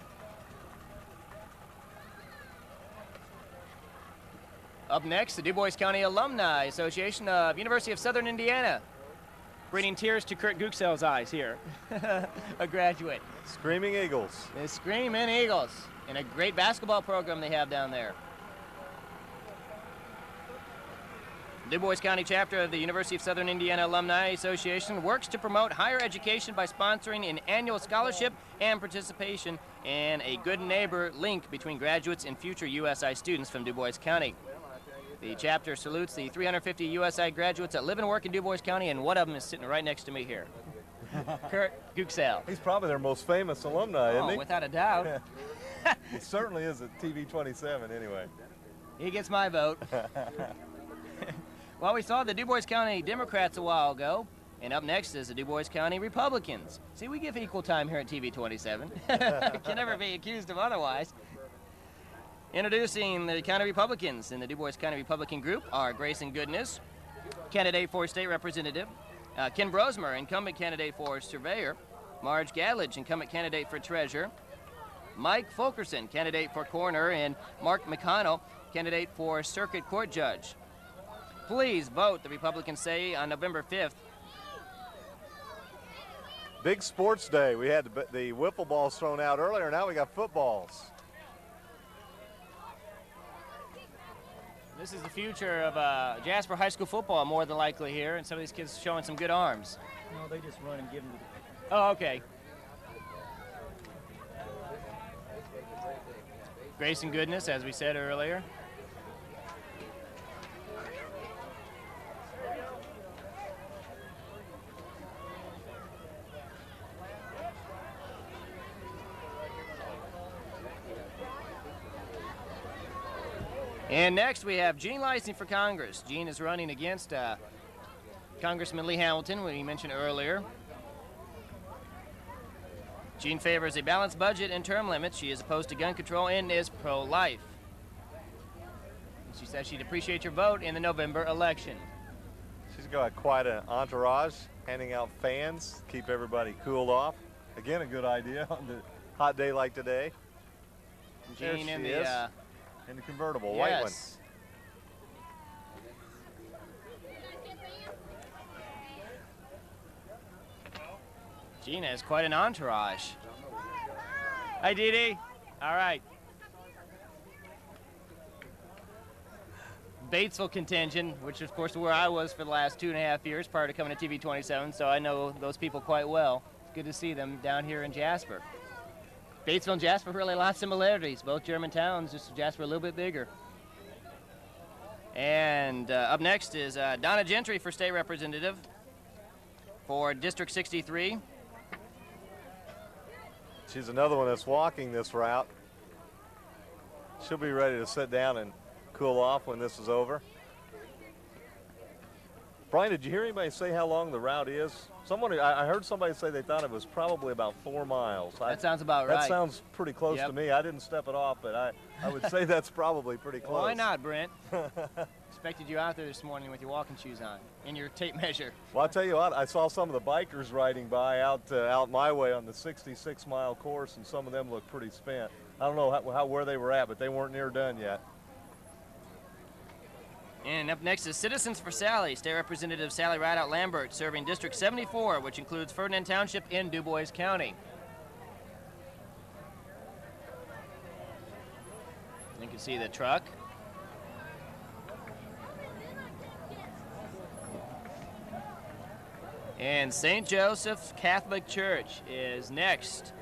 Up next, the Du Bois County Alumni Association of University of Southern Indiana, bringing tears to Kurt Gooksell's eyes here, a graduate. Screaming Eagles. The Screaming Eagles, and a great basketball program they have down there. Du Bois County chapter of the University of Southern Indiana Alumni Association works to promote higher education by sponsoring an annual scholarship and participation in a good neighbor link between graduates and future USI students from Du Bois County. The chapter salutes the 350 USI graduates that live and work in Du Bois County, and one of them is sitting right next to me here. Kurt Gooksell. He's probably their most famous alumni, isn't he? Without a doubt. He certainly is at TV 27 anyway. He gets my vote. Well, we saw the Du Bois County Democrats a while ago, and up next is the Du Bois County Republicans. See, we give equal time here at TV 27. Can never be accused of otherwise. Introducing the County Republicans in the Du Bois County Republican group are Grayson Goodness, candidate for state representative, Ken Brosmer, incumbent candidate for surveyor, Marge Gadledge, incumbent candidate for treasurer, Mike Fulkerson, candidate for coroner, and Mark McConnell, candidate for circuit court judge. Please vote, the Republicans say, on November 5th. Big sports day. We had the wiffle balls thrown out earlier. Now we got footballs. This is the future of Jasper High School football, more than likely here, and some of these kids showing some good arms. No, they just run and give them. Oh, okay. Grayson Goodness, as we said earlier. And next we have Gene Lysing for Congress. Gene is running against Congressman Lee Hamilton, who we mentioned earlier. Gene favors a balanced budget and term limits. She is opposed to gun control and is pro-life. She says she'd appreciate your vote in the November election. She's got quite an entourage, handing out fans, keep everybody cooled off. Again, a good idea on the hot day like today. Gene there in she the is. In the convertible, white one. Gene has quite an entourage. Hi, Dee Dee. All right. Batesville contingent, which of course where I was for the last 2.5 years prior to coming to TV 27, so I know those people quite well. It's good to see them down here in Jasper. Batesville and Jasper really a lot of similarities. Both German towns, just Jasper a little bit bigger. And up next is Donna Gentry for state representative for District 63. She's another one that's walking this route. She'll be ready to sit down and cool off when this is over. Brian, did you hear anybody say how long the route is? I heard somebody say they thought it was probably about 4 miles. That sounds about right. That sounds pretty close to me. I didn't step it off, but I would say that's probably pretty close. Well, why not, Brent? Expected you out there this morning with your walking shoes on and your tape measure. Well, I'll tell you what, I saw some of the bikers riding by out my way on the 66-mile course, and some of them looked pretty spent. I don't know where they were at, but they weren't near done yet. And up next is Citizens for Sally, State Representative Sally Rideout Lambert, serving District 74, which includes Ferdinand Township in Du Bois County. You can see the truck. And St. Joseph's Catholic Church is next.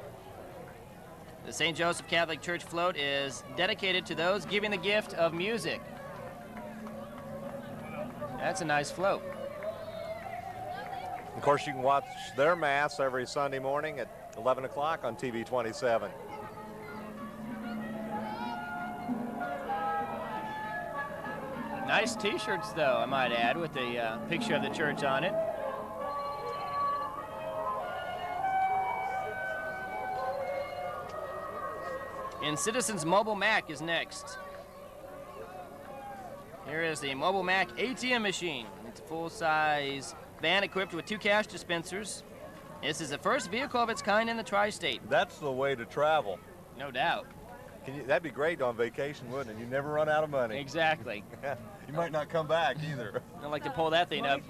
The St. Joseph Catholic Church float is dedicated to those giving the gift of music. That's a nice float. Of course, you can watch their Mass every Sunday morning at 11 o'clock on TV 27. Nice t-shirts, though, I might add, with the picture of the church on it. And Citizens Mobile Mac is next. Here is the Mobile Mac ATM machine. It's a full-size van equipped with 2 cash dispensers. This is the first vehicle of its kind in the tri-state. That's the way to travel. No doubt. That'd be great on vacation, wouldn't it? You never run out of money. Exactly. You might not come back either. I like to pull that thing up.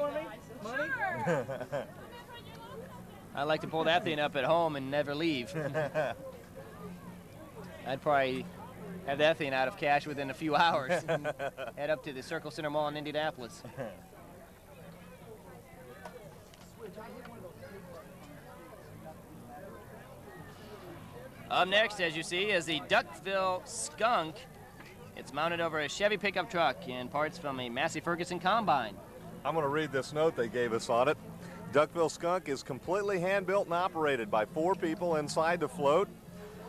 I like to pull that thing up at home and never leave. I'd probably have that thing out of cash within a few hours and head up to the Circle Center Mall in Indianapolis. Up next, as you see, is the Duckville Skunk. It's mounted over a Chevy pickup truck and parts from a Massey Ferguson combine. I'm going to read this note they gave us on it. Duckville Skunk is completely hand-built and operated by 4 people inside the float,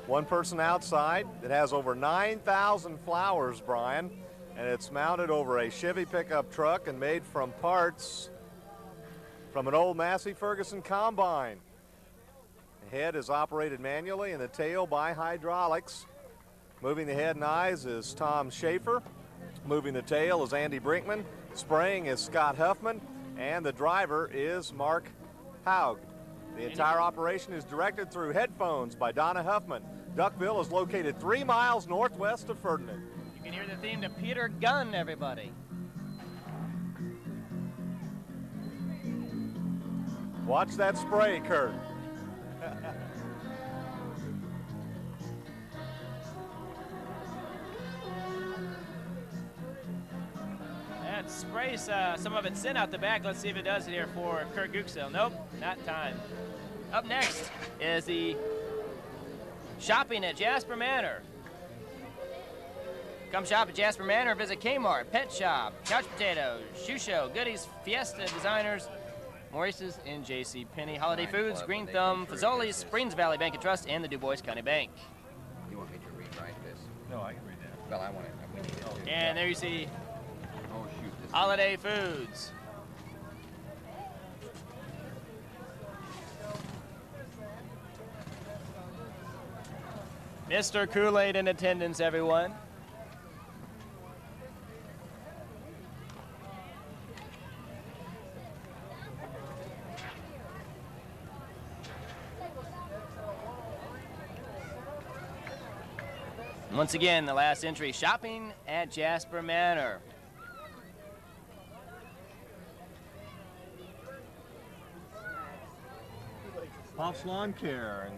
1 person outside. It has over 9,000 flowers, Brian, and it's mounted over a Chevy pickup truck and made from parts from an old Massey Ferguson combine. The head is operated manually and the tail by hydraulics. Moving the head and eyes is Tom Schaefer. Moving the tail is Andy Brinkman. Spraying is Scott Huffman. And the driver is Mark Haug. The entire operation is directed through headphones by Donna Huffman. Duckville is located 3 miles northwest of Ferdinand. You can hear the theme to Peter Gunn, everybody. Watch that spray, Kurt. That sprays some of it sent out the back. Let's see if it does it here for Kurt Guxel. Nope, not time. Up next is the shopping at Jasper Manor. Come shop at Jasper Manor, visit Kmart, Pet Shop, Couch Potatoes, Shoe Show, Goodies, Fiesta Designers, Maurice's, and J.C. Penney, Holiday Foods, Green Thumb, Fazoli's, Springs Valley Bank and Trust, and the Du Bois County Bank. You want me to rewrite this? No, I can read that. Well, I want it. We need it. And there you see Oh, shoot. This Holiday Foods. Mr. Kool-Aid in attendance, everyone. Once again, the last entry, shopping at Jasper Manor. Pops Lawn Care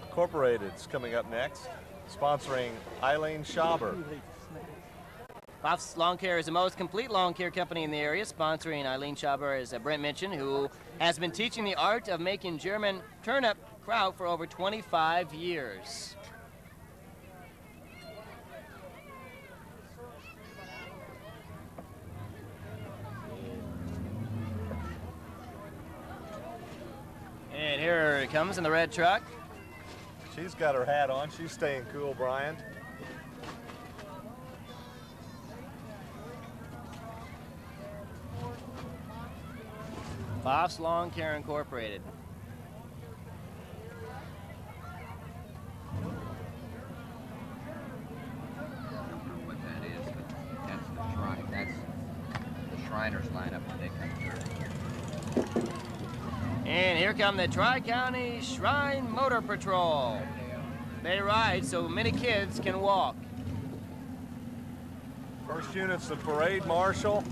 Incorporated is coming up next, sponsoring Eileen Schauber. Pops Lawn Care is the most complete lawn care company in the area, sponsoring Eileen Schauber, as Brent mentioned, who has been teaching the art of making German turnip kraut for over 25 years. And here it comes in the red truck. She's got her hat on. She's staying cool, Brian. Pops Lawn Care Incorporated. what that is, but that's the shrine. That's the Shriners lineup when they come through. And here come the Tri-County Shrine Motor Patrol. They ride so many kids can walk. First unit's the parade marshal.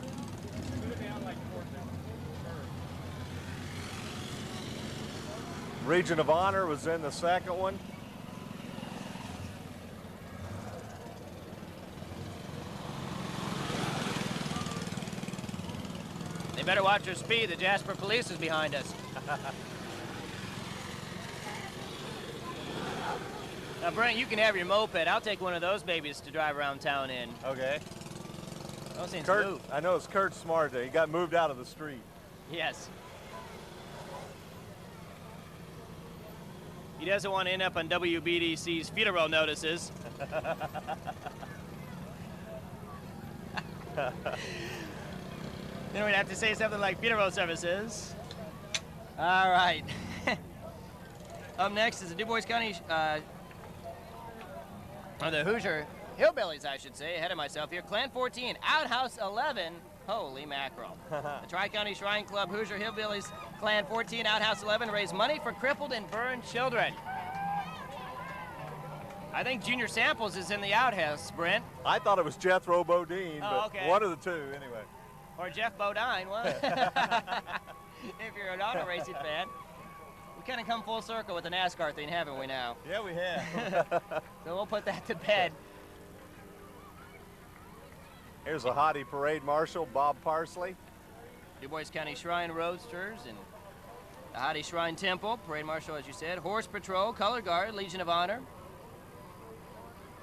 Region of Honor was in the second one. They better watch their speed. The Jasper police is behind us. Now, Brent, you can have your moped. I'll take one of those babies to drive around town in. Okay. Those things Kurt, move. I know it's Kurt Smart. He got moved out of the street. Yes. He doesn't want to end up on WBDC's funeral notices. Then we'd have to say something like funeral services. All right. Up next is the Du Bois County, or the Hoosier Hillbillies, I should say, ahead of myself here. Clan 14, Outhouse 11. Holy mackerel. The Tri-County Shrine Club Hoosier Hillbillies, Clan 14, Outhouse 11, raise money for crippled and burned children. I think Junior Samples is in the outhouse, Brent. I thought it was Jethro Bodine, Oh, but okay. one of the two anyway. Or Jeff Bodine, what? If you're an auto racing fan. We kind of come full circle with the NASCAR thing, haven't we now? Yeah, we have. So we'll put that to bed. Here's a hottie parade marshal, Bob Parsley. Du Bois County Shrine Roadsters and the Hottie Shrine Temple, Parade Marshal, as you said. Horse Patrol, Color Guard, Legion of Honor.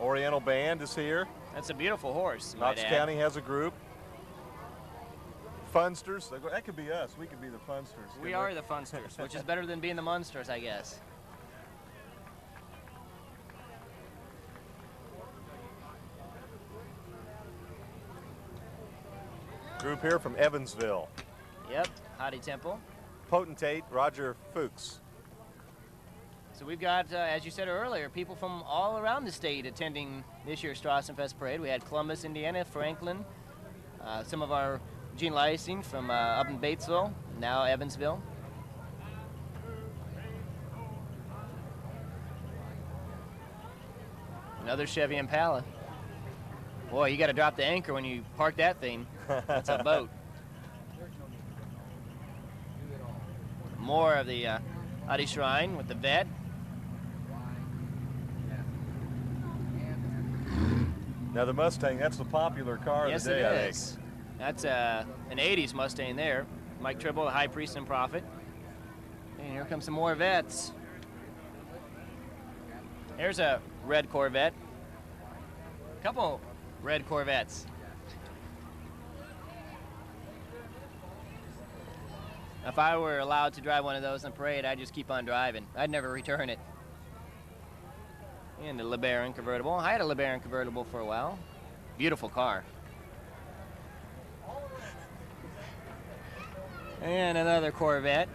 Oriental Band is here. That's a beautiful horse, might Knox add. County has a group. Funsters, that could be us. We could be the Funsters. We are the Funsters, which is better than being the Munsters, I guess. Group here from Evansville. Yep, Hottie Temple. Potentate, Roger Fuchs. So we've got, as you said earlier, people from all around the state attending this year's Strassenfest Parade. We had Columbus, Indiana, Franklin, some of our Gene Lysing from up in Batesville, now Evansville. Another Chevy Impala. Boy, you got to drop the anchor when you park that thing. That's a boat. More of the Hottie Shrine with the vet. Now the Mustang, that's the popular car Yes, of the day, I it think. is. That's an 80s Mustang there. Mike Tribble, the High Priest and Prophet. And here come some more vets. Here's a red Corvette. Couple red Corvettes. If I were allowed to drive one of those in the parade, I'd just keep on driving. I'd never return it. And the LeBaron convertible. I had a LeBaron convertible for a while. Beautiful car. And another Corvette.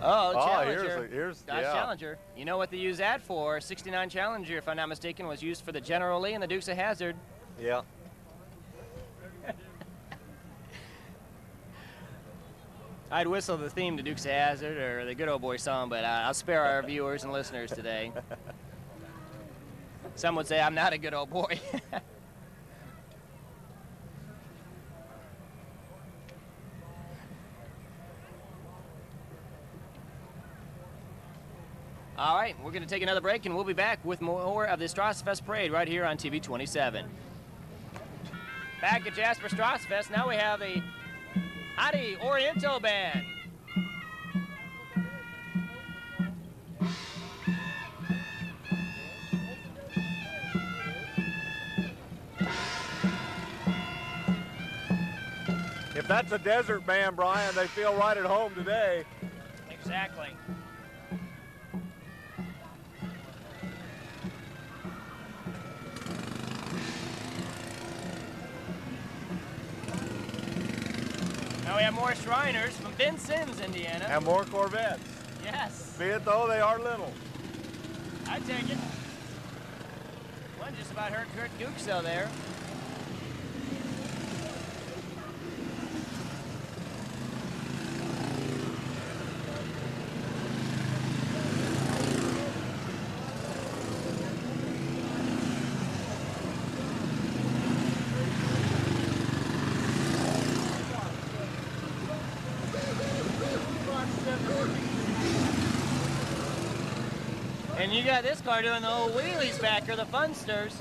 Oh, Challenger. here's Dodge yeah. Challenger. You know what they use that for? 69 Challenger, if I'm not mistaken, was used for the General Lee and the Dukes of Hazzard. Yeah. I'd whistle the theme to Dukes of Hazzard or the Good Old Boy song, but I'll spare our viewers and listeners today. Some would say I'm not a good old boy. All right, we're going to take another break, and we'll be back with more of the Strassenfest Parade right here on TV 27. Back at Jasper Strassenfest, now we have the Hottie Oriental Band. If that's a desert band, Brian, they feel right at home today. Exactly. Now we have more Shriners from Ben Sims, Indiana. And more Corvettes. Yes, Be it though they are little. I take it. One just about hurt Kurt Gookso there. And you got this car doing the old wheelies back here, the funsters.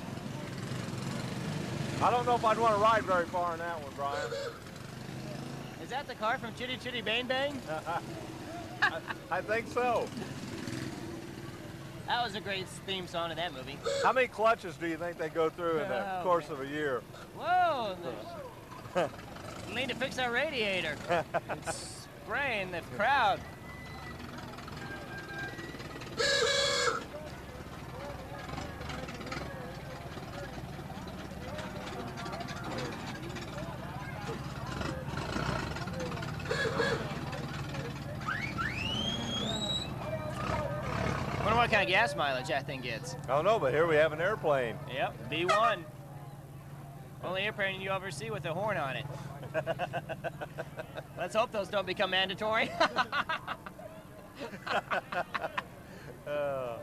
I don't know if I'd want to ride very far in that one, Brian. Is that the car from Chitty Chitty Bang Bang? I think so. That was a great theme song to that movie. How many clutches do you think they go through in the course of a year? Whoa! We need to fix our radiator. It's spraying the crowd. Wonder what kind of gas mileage that thing gets. I don't know, but here we have an airplane. Yep, B1. Only airplane you ever see with a horn on it. Let's hope those don't become mandatory. Now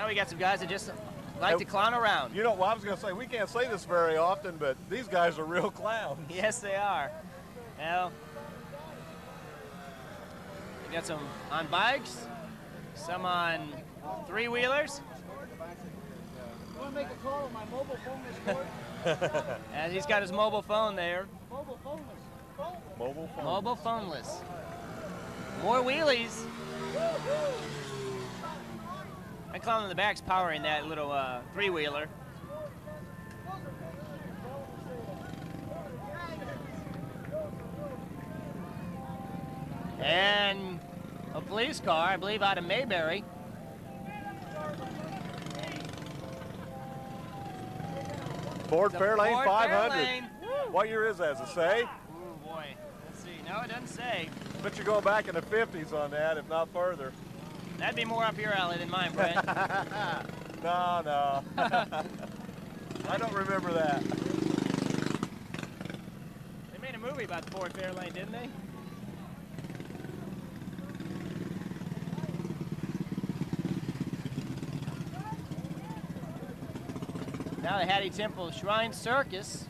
we got some guys that just like to clown around. You know, well, I was going to say, we can't say this very often, but these guys are real clowns. Yes, they are. Well, we got some on bikes, some on three-wheelers. I want to make a call on my mobile phone this morning. And he's got his mobile phone there. Mobile phoneless. Mobile phone. Mobile phoneless. More wheelies. That clown in the back's powering that little three-wheeler. And a police car, I believe out of Mayberry. Ford Fairlane Ford 500. Fairlane. What year is that, does it say? Ooh, boy. Let's see. No, it doesn't say. But you're going back in the 50s on that, if not further. That'd be more up your alley than mine, Brent. No. I don't remember that. They made a movie about the Ford Fairlane, didn't they? Now the Hattie Temple Shrine Circus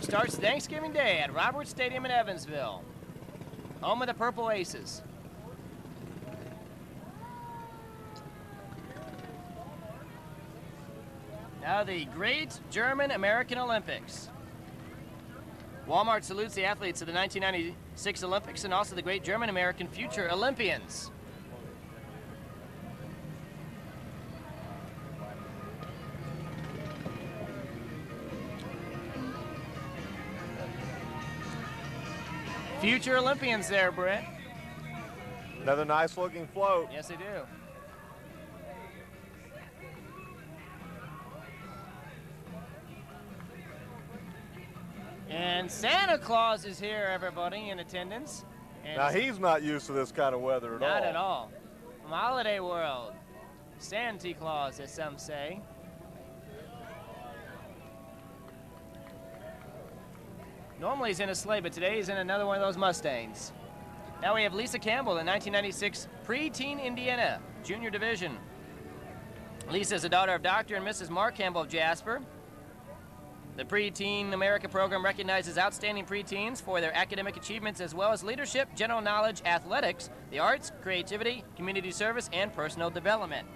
starts Thanksgiving Day at Roberts Stadium in Evansville, home of the Purple Aces. Now the Great German American Olympics. Walmart salutes the athletes of the 1996 Olympics and also the Great German American future Olympians. Future Olympians there, Brett. Another nice looking float. Yes, they do. And Santa Claus is here, everybody, in attendance. And Now he's not used to this kind of weather at all. not at all. From Holiday World, Santa Claus, as some say. Normally he's in a sleigh, but today he's in another one of those Mustangs. Now we have Lisa Campbell in 1996 Preteen Indiana Junior Division. Lisa is the daughter of Dr. and Mrs. Mark Campbell of Jasper. The Preteen America program recognizes outstanding preteens for their academic achievements as well as leadership, general knowledge, athletics, the arts, creativity, community service, and personal development.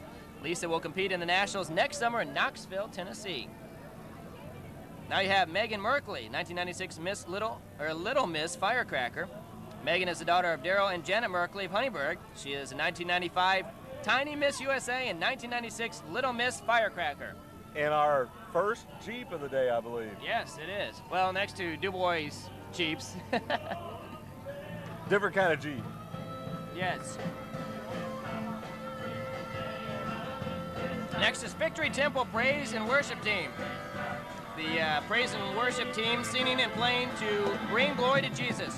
Lisa will compete in the Nationals next summer in Knoxville, Tennessee. Now you have Megan Merkley, 1996 Little Miss Firecracker. Megan is the daughter of Daryl and Janet Merkley of Honeyburg. She is a 1995 Tiny Miss USA and 1996 Little Miss Firecracker. And our first Jeep of the day, I believe. Yes, it is. Well, next to DuBois Jeeps. Different kind of Jeep. Yes. Next is Victory Temple Praise and Worship Team. The Praise and Worship Team singing and playing to bring glory to Jesus.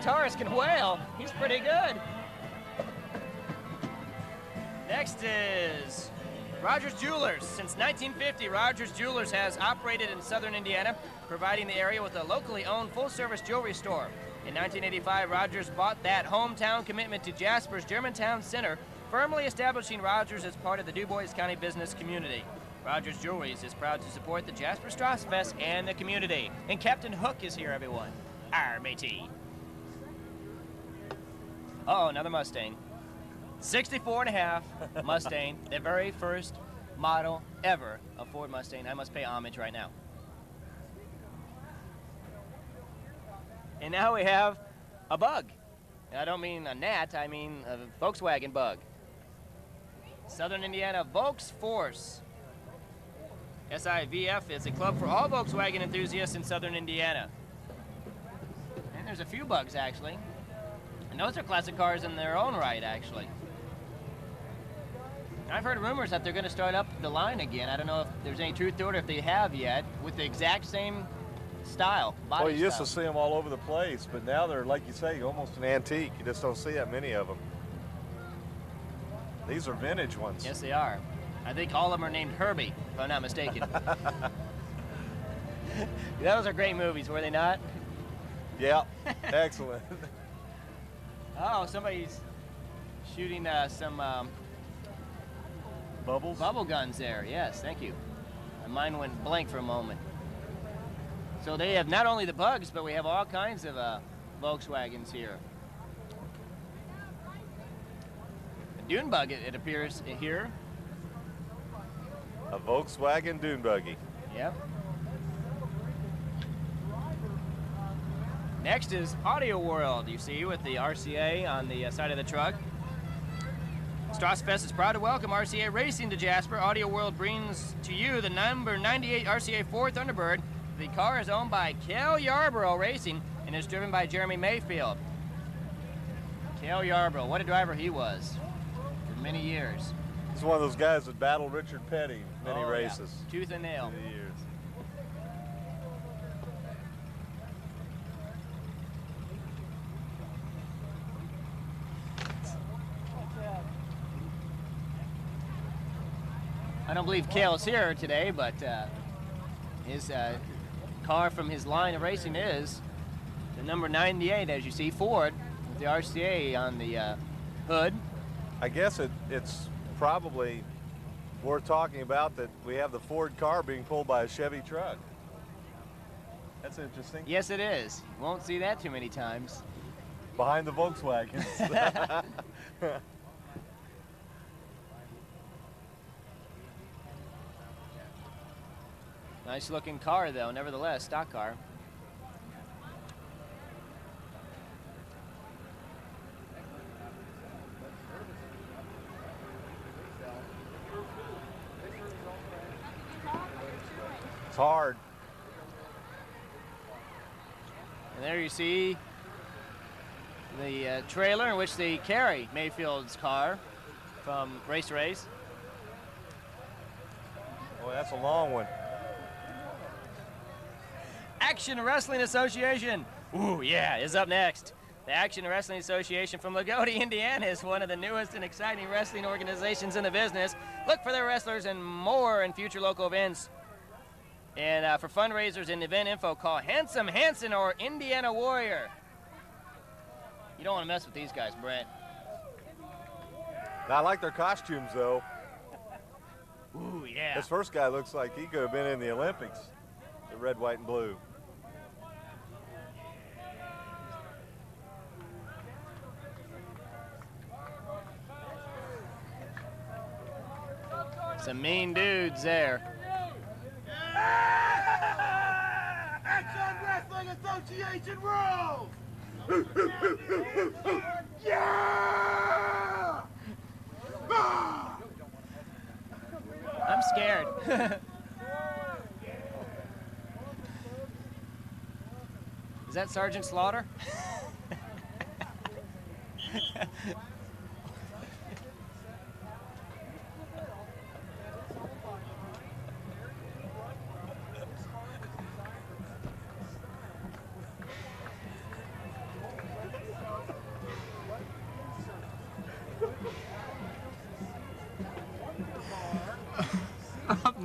guitarist can wail. He's pretty good. Next is Rogers Jewelers. Since 1950, Rogers Jewelers has operated in southern Indiana, providing the area with a locally owned full-service jewelry store. In 1985, Rogers bought that hometown commitment to Jasper's Germantown Center, firmly establishing Rogers as part of the DuBois County business community. Rogers Jewelries is proud to support the Jasper Strassenfest and the community. And Captain Hook is here, everyone. Arr, matey. Uh-oh, another Mustang. 64.5 Mustang, the very first model ever of Ford Mustang. I must pay homage right now. And now we have a bug. And I don't mean a gnat, I mean a Volkswagen bug. Southern Indiana Volks Force. SIVF is a club for all Volkswagen enthusiasts in southern Indiana. And there's a few bugs, actually. And those are classic cars in their own right, actually. I've heard rumors that they're going to start up the line again. I don't know if there's any truth to it or if they have yet, with the exact same style, body Well, you used style. to see them all over the place, but now they're, like you say, almost an antique. You just don't see that many of them. These are vintage ones. Yes, they are. I think all of them are named Herbie, if I'm not mistaken. Those are great movies, were they not? Yeah, excellent. Oh, somebody's shooting some Bubbles? bubble guns there. Yes, thank you. Mine went blank for a moment. So they have not only the bugs, but we have all kinds of Volkswagens here. A dune bug, it appears here. A Volkswagen dune buggy. Yep. Next is Audio World, you see, with the RCA on the side of the truck. Strassenfest is proud to welcome RCA Racing to Jasper. Audio World brings to you the number 98 RCA 4 Thunderbird. The car is owned by Cale Yarborough Racing and is driven by Jeremy Mayfield. Cale Yarborough, what a driver he was for many years. He's one of those guys that battled Richard Petty many Oh, races. yeah. Tooth and nail. Through the years. I don't believe Cale's here today, but his car from his line of racing is the number 98, as you see, Ford, with the RCA on the hood. I guess it's probably worth talking about that we have the Ford car being pulled by a Chevy truck. That's interesting. Yes, it is. Won't see that too many times. Behind the Volkswagens. Nice looking car, though, nevertheless, stock car. It's hard. And there you see the trailer in which they carry Mayfield's car from race to race. Boy, that's a long one. Action Wrestling Association. Ooh, yeah, is up next. The Action Wrestling Association from Lagodi, Indiana is one of the newest and exciting wrestling organizations in the business. Look for their wrestlers and more in future local events. And for fundraisers and event info, call Handsome Hanson or Indiana Warrior. You don't want to mess with these guys, Brent. Now, I like their costumes, though. Ooh, yeah. This first guy looks like he could have been in the Olympics. The red, white, and blue. Some mean dudes there. Action Wrestling Association rules! Yeah! I'm scared. Is that Sergeant Slaughter?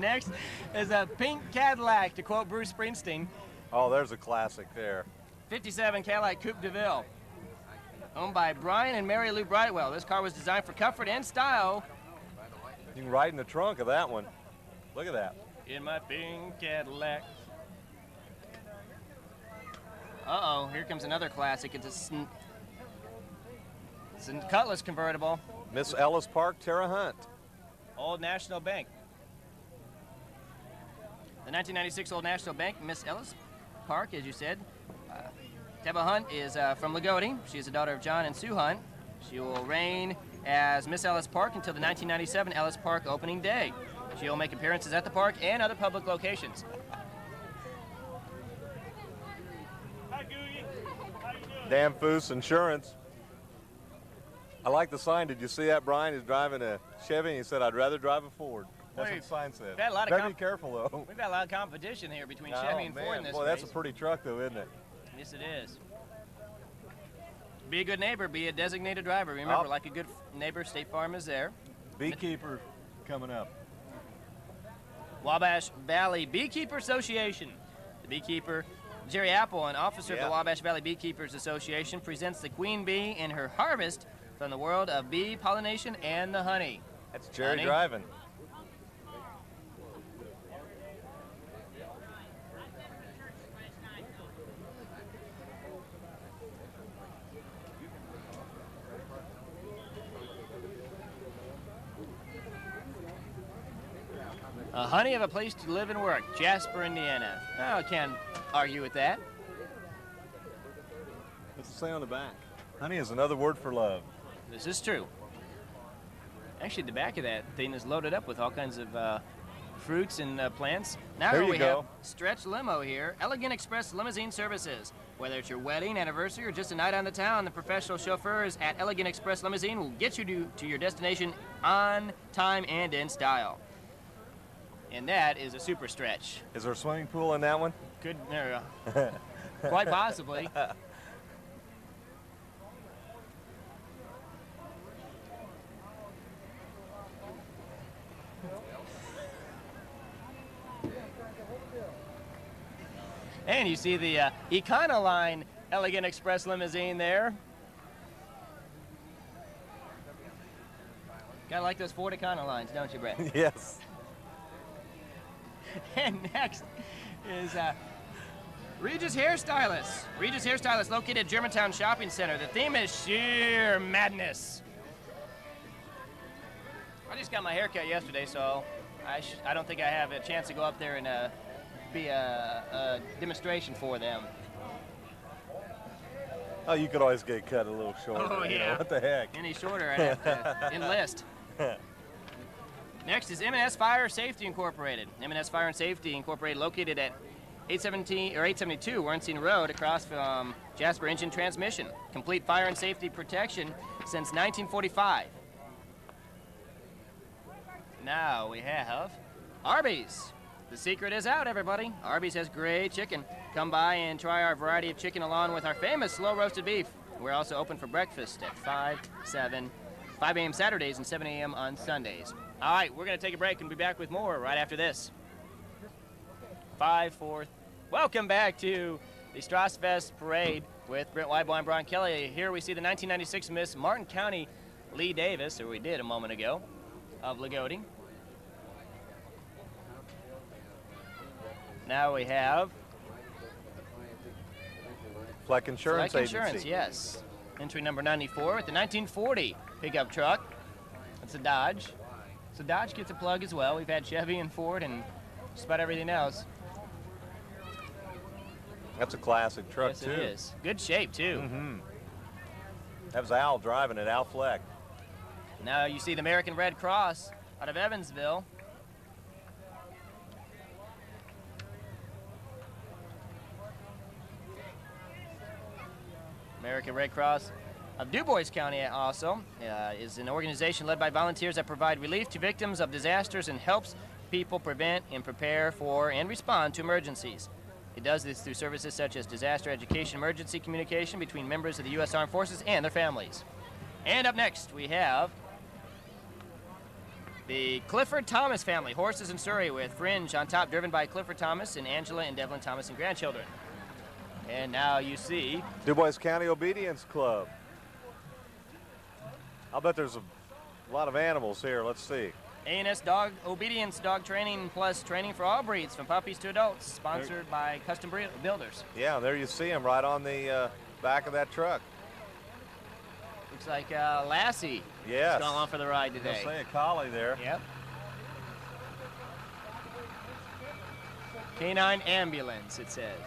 Next is a pink Cadillac, to quote Bruce Springsteen. Oh, there's a classic there. 57 Cadillac Coupe de Ville. Owned by Brian and Mary Lou Brightwell. This car was designed for comfort and style. You can ride in the trunk of that one. Look at that. In my pink Cadillac. Uh-oh, here comes another classic. It's a Cutlass convertible. Miss Ellis Park, Terra Hunt. Old National Bank. The 1996 Old National Bank, Miss Ellis Park, as you said. Teba Hunt is from Lagodi. She is the daughter of John and Sue Hunt. She will reign as Miss Ellis Park until the 1997 Ellis Park opening day. She will make appearances at the park and other public locations. Hi, Gooey. How you doing? Dan Foose Insurance. I like the sign. Did you see that, Brian? He's driving a Chevy, and he said, "I'd rather drive a Ford." That's what the sign said. We've had a lot of Better be careful, though. We've got a lot of competition here between Chevy and Ford in this Boy, race. that's a pretty truck, though, isn't it? Yes, it is. Be a good neighbor. Be a designated driver. Remember, like a good neighbor, State Farm is there. Beekeeper coming up. Wabash Valley Beekeeper Association. The beekeeper, Jerry Apple, an officer of the Wabash Valley Beekeepers Association, presents the queen bee and her harvest from the world of bee pollination and the honey. That's Jerry driving. A honey of a place to live and work, Jasper, Indiana. Oh, I can't argue with that. What's it say on the back? Honey is another word for love. This is true. Actually, the back of that thing is loaded up with all kinds of fruits and plants. Now There you we go. have Stretch Limo here, Elegant Express Limousine Services. Whether it's your wedding, anniversary, or just a night on the town, the professional chauffeurs at Elegant Express Limousine will get you to your destination on time and in style. And that is a super stretch. Is there a swimming pool in that one? Could, quite possibly. And you see the Econoline Elegant Express limousine there. Gotta like those Ford Econolines, don't you, Brett? Yes. And next is Regis Hairstylist. Regis Hairstylist, located at Germantown Shopping Center. The theme is sheer madness. I just got my hair cut yesterday, so I don't think I have a chance to go up there and be a demonstration for them. Oh, you could always get cut a little shorter. Oh, you know, yeah. what the heck? Any shorter, I'd have to enlist. Next is M&S Fire Safety Incorporated. M&S Fire and Safety Incorporated, located at 872 Wernstein Road, across from Jasper Engine Transmission. Complete fire and safety protection since 1945. Now we have Arby's. The secret is out, everybody. Arby's has great chicken. Come by and try our variety of chicken along with our famous slow roasted beef. We're also open for breakfast at 5 a.m. Saturdays and 7 a.m. on Sundays. All right, we're going to take a break and be back with more right after this. 5-4. Welcome back to the Strassenfest Parade with Brent Weibel and Brian Kelly. Here we see the 1996 Miss Martin County Lee Davis, or we did a moment ago, of Lagodi. Now we have Fleck Insurance Fleck Agency. Insurance, yes. Entry number 94 with the 1940 pickup truck. That's a Dodge. So Dodge gets a plug as well. We've had Chevy and Ford and just about everything else. That's a classic truck, Yes, too. it is. Good shape, too. Mm-hmm. That was Al driving it, Al Fleck. Now you see the American Red Cross out of Evansville. American Red Cross of DuBois County also is an organization led by volunteers that provide relief to victims of disasters and helps people prevent and prepare for and respond to emergencies. It does this through services such as disaster education, emergency communication between members of the U.S. Armed Forces and their families. And up next we have The Clifford Thomas family, horses in Surrey with Fringe on top, driven by Clifford Thomas and Angela and Devlin Thomas and grandchildren. And now you see DuBois County Obedience Club. I'll bet there's a lot of animals here. Let's see. A&S Dog Obedience Dog Training Plus training for all breeds from puppies to adults, sponsored by Custom Builders. Yeah, there you see him right on the back of that truck. Looks like Lassie Yes. is going along for the ride They'll today. say a collie there. Yep. Canine Ambulance, it says.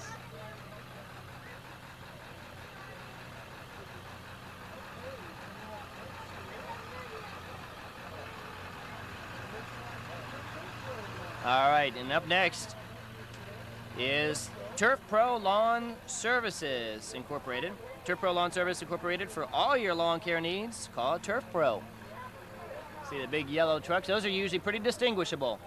All right, and up next is Turf Pro Lawn Services Incorporated. Turf Pro Lawn Service Incorporated for all your lawn care needs. Call Turf Pro. See the big yellow trucks? Those are usually pretty distinguishable.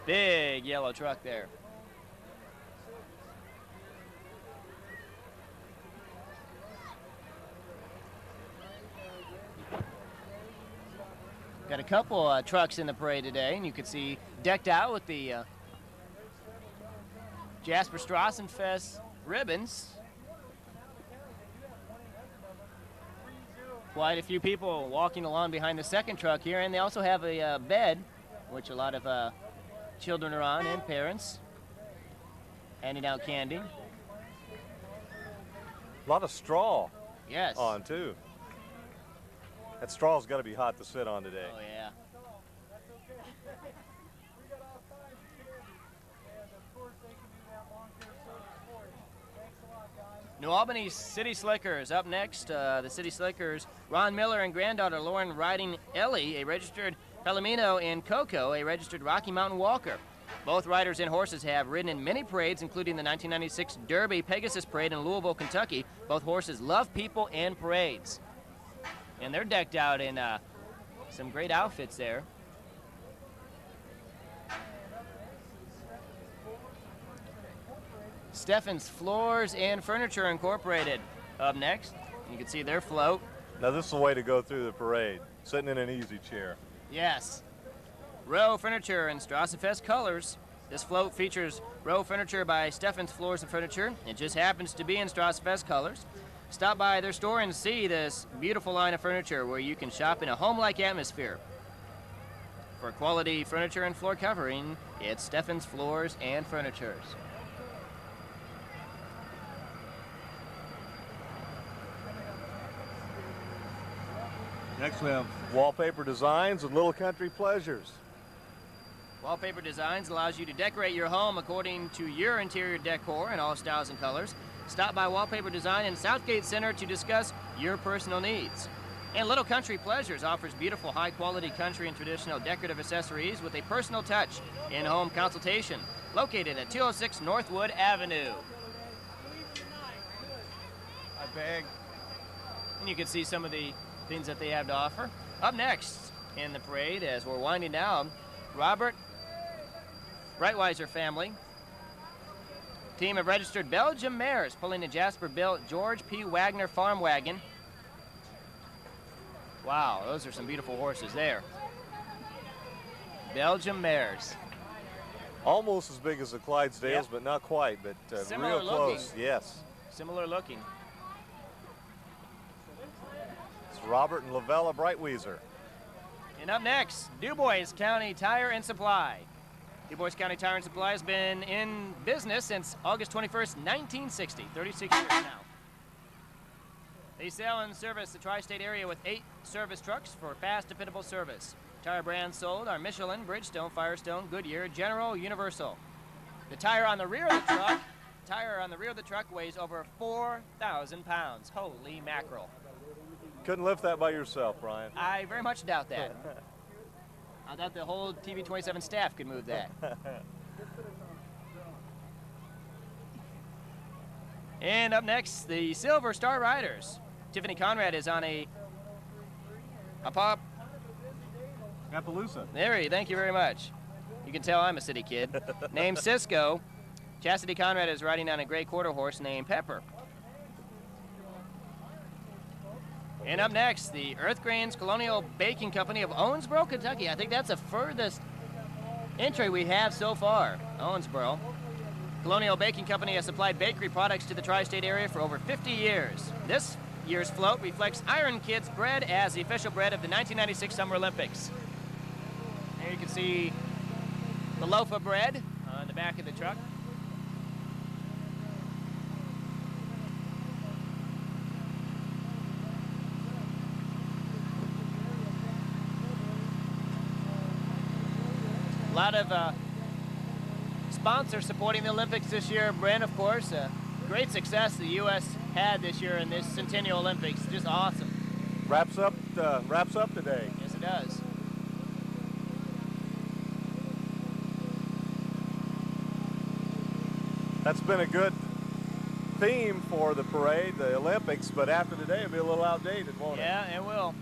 Big yellow truck there. Got a couple trucks in the parade today, and you can see decked out with the Jasper Strassenfest ribbons. Quite a few people walking along behind the second truck here, and they also have a bed, which a lot of children are on, and parents, handing out candy. A lot of straw Yes. on, too. That straw's got to be hot to sit on today. Oh, yeah. New Albany City Slickers up next. The City Slickers, Ron Miller and granddaughter Lauren riding Ellie, a registered Palomino, and Coco, a registered Rocky Mountain Walker. Both riders and horses have ridden in many parades, including the 1996 Derby Pegasus Parade in Louisville, Kentucky. Both horses love people and parades. And they're decked out in some great outfits there. Steffen's Floors and Furniture Incorporated up next. You can see their float. Now, this is the way to go through the parade, sitting in an easy chair. Yes. Row Furniture in Strassenfest colors. This float features Row Furniture by Steffen's Floors and Furniture. It just happens to be in Strassenfest colors. Stop by their store and see this beautiful line of furniture where you can shop in a home-like atmosphere. For quality furniture and floor covering, it's Steffen's Floors and Furnitures. Next we have Wallpaper Designs and Little Country Pleasures. Wallpaper Designs allows you to decorate your home according to your interior decor in all styles and colors. Stop by Wallpaper Design in Southgate Center to discuss your personal needs. And Little Country Pleasures offers beautiful, high-quality country and traditional decorative accessories with a personal touch in-home consultation. Located at 206 Northwood Avenue. I beg. And you can see some of the things that they have to offer. Up next in the parade, as we're winding down, Robert Breitweiser family. Team of registered Belgium mares pulling the Jasper-built George P. Wagner farm wagon. Wow, those are some beautiful horses there. Belgium mares. Almost as big as the Clydesdales, Yep. but not quite, but Similar real close. looking. Yes. Similar looking. It's Robert and Lavella Breitweiser. And up next, DuBois County Tire and Supply. DuBois County Tire and Supply has been in business since August 21st, 1960, 36 years now. They sell and service the tri-state area with 8 service trucks for fast, dependable service. Tire brands sold are Michelin, Bridgestone, Firestone, Goodyear, General, Universal. The tire on the rear of the truck weighs over 4,000 pounds. Holy mackerel. Couldn't lift that by yourself, Brian. I very much doubt that. I doubt the whole TV27 staff could move that. And up next, the Silver Star Riders. Tiffany Conrad is on a pop. Appaloosa. Thank you very much. You can tell I'm a city kid. Named Cisco. Chastity Conrad is riding on a gray quarter horse named Pepper. And up next, the Earth Grains Colonial Baking Company of Owensboro, Kentucky. I think that's the furthest entry we have so far, Owensboro. Colonial Baking Company has supplied bakery products to the tri-state area for over 50 years. This year's float reflects Iron Kids bread as the official bread of the 1996 Summer Olympics. Here you can see the loaf of bread on the back of the truck. A lot of sponsors supporting the Olympics this year. Brent, of course, great success the U.S. had this year in this Centennial Olympics. Just awesome. Wraps up today. Yes, it does. That's been a good theme for the parade, the Olympics, but after today it'll be a little outdated, won't it? Yeah, it will.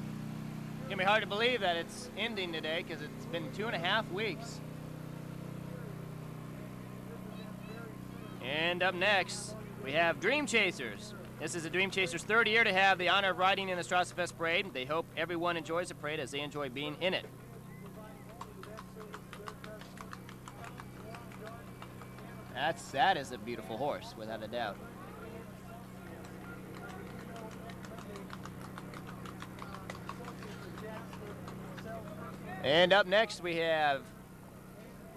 It's gonna be hard to believe that it's ending today because it's been 2.5 weeks. And up next, we have Dream Chasers. This is the Dream Chasers' third year to have the honor of riding in the Strassenfest Parade. They hope everyone enjoys the parade as they enjoy being in it. That is a beautiful horse, without a doubt. And up next, we have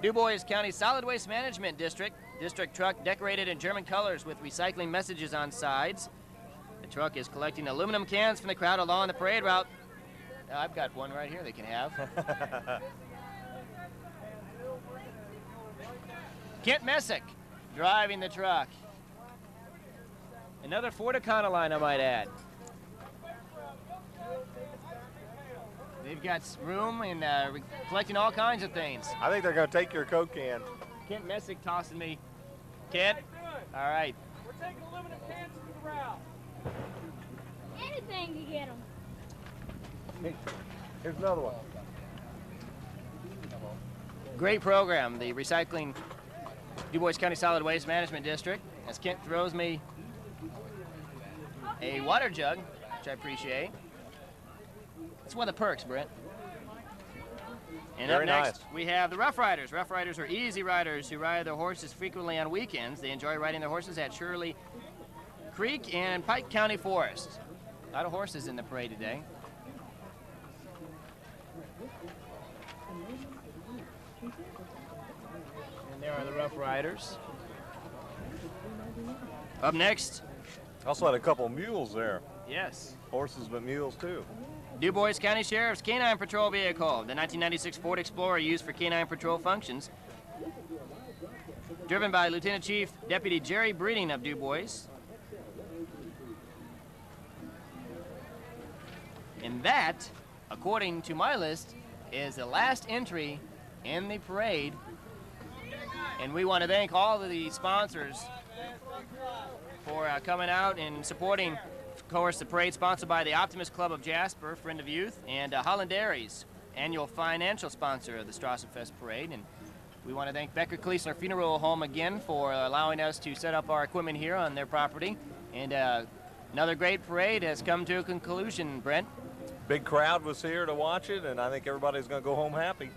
DuBois County Solid Waste Management District. District truck decorated in German colors with recycling messages on sides. The truck is collecting aluminum cans from the crowd along the parade route. I've got one right here they can have. Kent Messick driving the truck. Another Ford Econoline, I might add. They've got room and collecting all kinds of things. I think they're going to take your Coke can. Kent Messick tossing me. Kent? All right. We're taking aluminum cans to the route. Anything to get them. Here's another one. Great program, the Recycling DuBois County Solid Waste Management District. As Kent throws me a water jug, which I appreciate. It's one of the perks, Brent. And Very up next, nice. we have the Rough Riders. Rough Riders are easy riders who ride their horses frequently on weekends. They enjoy riding their horses at Shirley Creek and Pike County Forest. A lot of horses in the parade today. And there are the Rough Riders. Up next, Also had a couple mules there. yes, Horses, but mules too. DuBois County Sheriff's Canine Patrol Vehicle, the 1996 Ford Explorer used for canine patrol functions. Driven by Lieutenant Chief Deputy Jerry Breeding of DuBois. And that, according to my list, is the last entry in the parade. And we want to thank all of the sponsors for coming out and supporting, of course, the parade sponsored by the Optimist Club of Jasper, Friend of Youth, and Holland Dairies, annual financial sponsor of the Strassenfest Parade. And we want to thank Becker Kleesler Funeral Home again for allowing us to set up our equipment here on their property. And another great parade has come to a conclusion, Brent. Big crowd was here to watch it, and I think everybody's going to go home happy.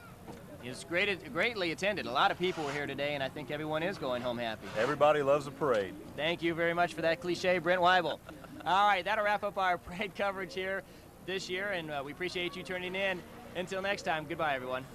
It's greatly attended. A lot of people were here today, and I think everyone is going home happy. Everybody loves a parade. Thank you very much for that cliche, Brent Weibel. All right, that'll wrap up our parade coverage here this year, and we appreciate you tuning in. Until next time, goodbye, everyone.